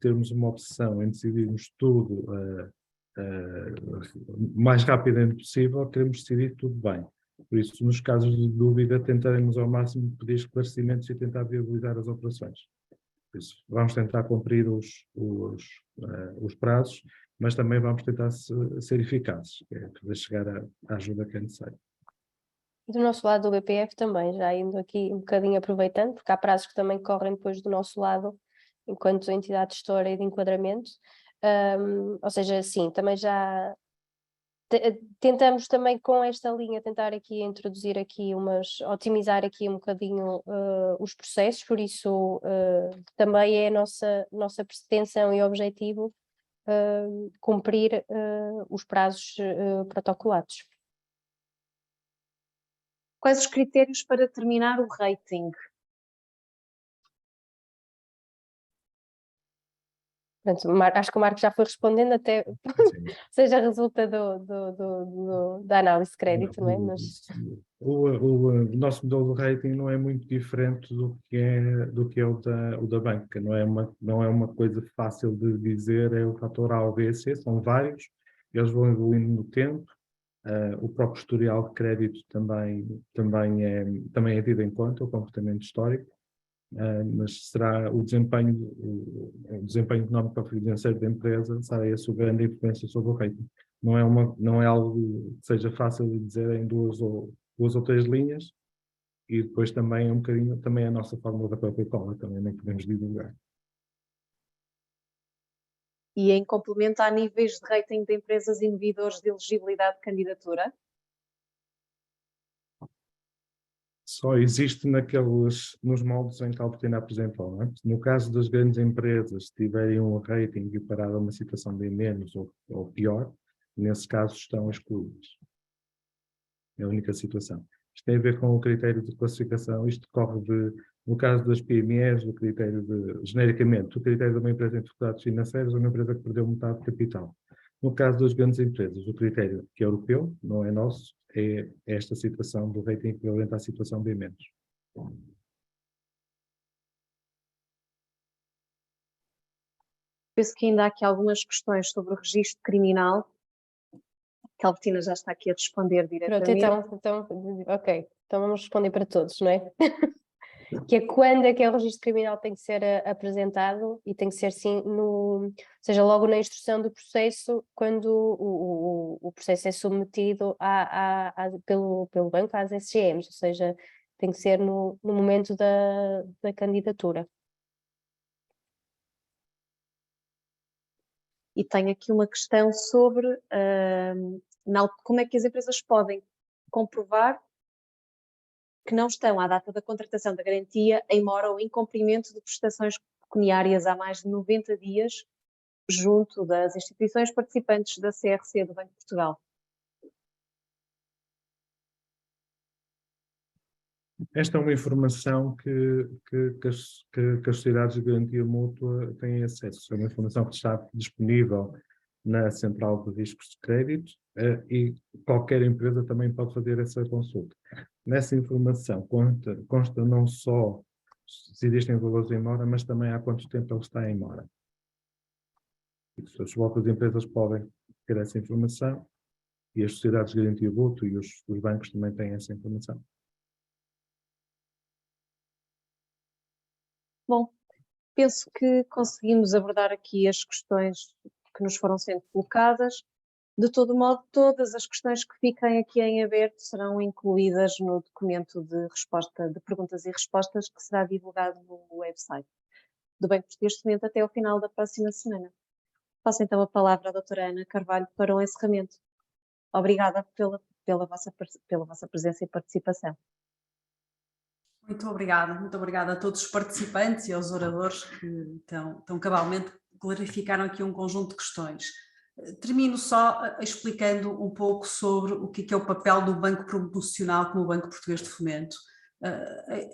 termos uma obsessão em decidirmos tudo o mais rapidamente possível, queremos decidir tudo bem. Por isso, nos casos de dúvida, tentaremos ao máximo pedir esclarecimentos e tentar viabilizar as operações. Por isso, vamos tentar cumprir os prazos, mas também vamos tentar ser eficazes, para chegar à ajuda que é necessária. Do nosso lado do BPF também, já indo aqui um bocadinho aproveitando, porque há prazos que também correm depois do nosso lado, enquanto entidade gestora e de enquadramento. Ou seja, sim, também já tentamos também com esta linha tentar aqui introduzir aqui otimizar aqui um bocadinho os processos, por isso também é a nossa pretensão e objetivo cumprir os prazos protocolados. Quais os critérios para determinar o rating? Pronto, acho que o Marco já foi respondendo, até seja resulta da análise de crédito, não é? Mas... O nosso modelo de rating não é muito diferente do que é o da banca, não é uma coisa fácil de dizer, é o fator A ou B, C, são vários, eles vão evoluindo no tempo, o próprio historial de crédito também é tido em conta, o comportamento histórico. mas será o desempenho económico-financeiro da empresa, será essa a grande influência sobre o rating. Não é algo que seja fácil de dizer em duas ou três linhas, e depois também é um bocadinho também a nossa fórmula da Coca-Cola, também não podemos divulgar. E em complemento, há níveis de rating de empresas e medidores de elegibilidade de candidatura? Só existe nos moldes em que a Albertina apresentou. Não é? No caso das grandes empresas, se tiverem um rating equiparado a uma situação de menos ou pior, nesse caso estão excluídas. É a única situação. Isto tem a ver com o critério de classificação, isto decorre no caso das PMEs, genericamente, o critério de uma empresa em dificuldades financeiras ou uma empresa que perdeu metade de capital. No caso das grandes empresas, o critério que é europeu, não é nosso, é esta situação do rating equivalente à situação B-. Penso que ainda há aqui algumas questões sobre o registro criminal, que a Albertina já está aqui a responder diretamente. Pronto, então, ok. Então vamos responder para todos, não é? Que é quando é que o registro criminal tem que ser apresentado, e tem que ser sim ou seja, logo na instrução do processo, quando o processo é submetido pelo banco às SGMs, ou seja, tem que ser no momento da candidatura. E tenho aqui uma questão sobre como é que as empresas podem comprovar que não estão, à data da contratação da garantia, em mora ou incumprimento de prestações pecuniárias há mais de 90 dias junto das instituições participantes da CRC do Banco de Portugal. Esta é uma informação que as sociedades de garantia mútua têm acesso. É uma informação que está disponível na Central de Riscos de Crédito e qualquer empresa também pode fazer essa consulta. Nessa informação consta não só se existem valores em mora, mas também há quanto tempo ele está em mora. As próprias empresas podem ter essa informação e as sociedades de garantia mútua e os bancos também têm essa informação. Bom, penso que conseguimos abordar aqui as questões que nos foram sendo colocadas. De todo modo, todas as questões que fiquem aqui em aberto serão incluídas no documento de perguntas e respostas que será divulgado no website do Banco Português de Fomento até ao final da próxima semana. Passo então a palavra à doutora Ana Carvalho para o encerramento. Obrigada pela vossa presença e participação. Muito obrigada a todos os participantes e aos oradores que tão cabalmente clarificaram aqui um conjunto de questões. Termino só explicando um pouco sobre o que é o papel do banco promocional como o Banco Português de Fomento,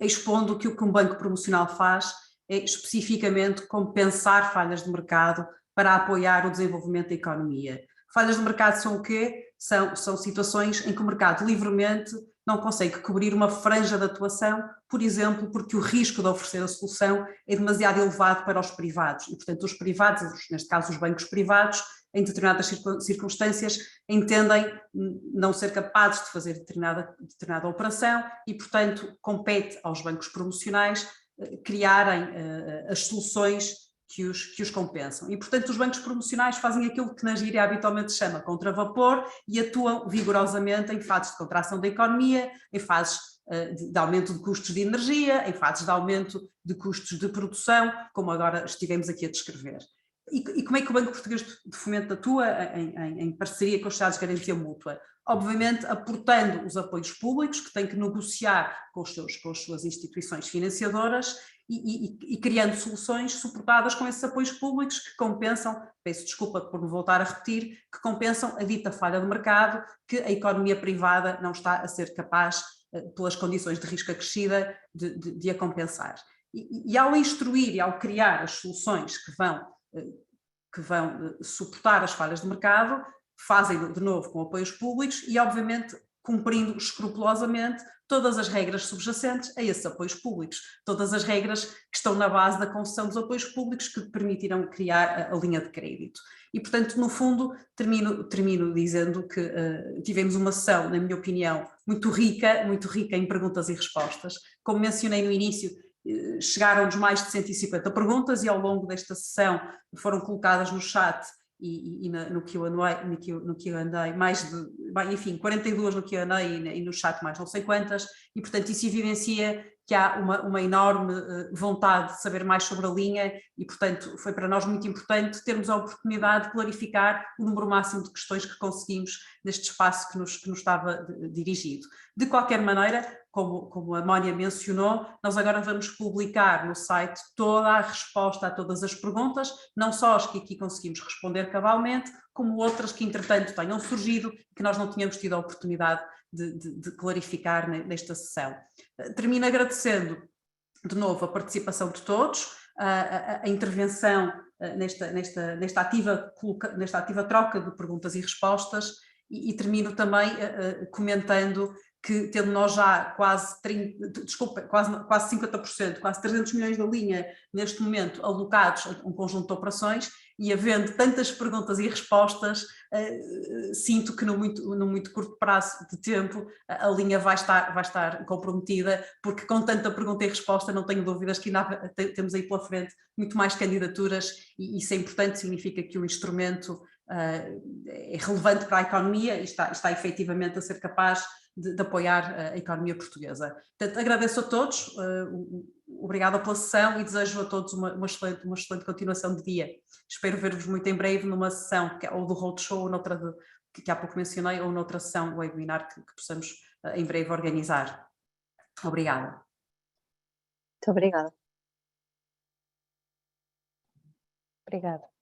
expondo que o que um banco promocional faz é especificamente compensar falhas de mercado para apoiar o desenvolvimento da economia. Falhas de mercado são o quê? São situações em que o mercado livremente não consegue cobrir uma franja de atuação, por exemplo, porque o risco de oferecer a solução é demasiado elevado para os privados. E, portanto, os privados, neste caso os bancos privados, em determinadas circunstâncias, entendem não ser capazes de fazer determinada operação e, portanto, compete aos bancos promocionais criarem as soluções que os compensam. E, portanto, os bancos promocionais fazem aquilo que na gíria habitualmente se chama contravapor e atuam vigorosamente em fases de contração da economia, em fases de aumento de custos de energia, em fases de aumento de custos de produção, como agora estivemos aqui a descrever. E como é que o Banco Português de Fomento atua em parceria com as sociedades de garantia mútua? Obviamente aportando os apoios públicos, que têm que negociar com as suas instituições financiadoras e criando soluções suportadas com esses apoios públicos que compensam, peço desculpa por me voltar a repetir, que compensam a dita falha do mercado que a economia privada não está a ser capaz, pelas condições de risco acrescida, de a compensar. E ao instruir e ao criar as soluções que vão suportar as falhas de mercado, fazem de novo com apoios públicos e, obviamente, cumprindo escrupulosamente todas as regras subjacentes a esses apoios públicos, todas as regras que estão na base da concessão dos apoios públicos que permitirão criar a linha de crédito. E, portanto, no fundo, termino dizendo que tivemos uma sessão, na minha opinião, muito rica em perguntas e respostas. Como mencionei no início, chegaram-nos mais de 150 perguntas e ao longo desta sessão foram colocadas no chat e no Q&A, mais de, bem, enfim, 42 no Q&A e no chat mais não sei quantas, e portanto isso evidencia que há uma enorme vontade de saber mais sobre a linha e portanto foi para nós muito importante termos a oportunidade de clarificar o número máximo de questões que conseguimos neste espaço que nos estava dirigido. De qualquer maneira, como a Mónica mencionou, nós agora vamos publicar no site toda a resposta a todas as perguntas, não só as que aqui conseguimos responder cabalmente, como outras que entretanto tenham surgido, que nós não tínhamos tido a oportunidade de clarificar nesta sessão. Termino agradecendo de novo a participação de todos, a intervenção nesta ativa troca de perguntas e respostas e termino também comentando que tendo nós já quase 50%, quase 300 milhões da linha neste momento alocados a um conjunto de operações e havendo tantas perguntas e respostas, sinto que no muito curto prazo de tempo a linha vai estar comprometida, porque com tanta pergunta e resposta não tenho dúvidas que ainda temos aí pela frente muito mais candidaturas e isso é importante, significa que o instrumento é relevante para a economia e está efetivamente a ser capaz de apoiar a economia portuguesa. Portanto, agradeço a todos, obrigada pela sessão e desejo a todos uma excelente continuação de dia. Espero ver-vos muito em breve numa sessão, ou do roadshow, ou noutra que há pouco mencionei, ou noutra sessão, webinar que possamos em breve organizar. Obrigada. Muito obrigada. Obrigada.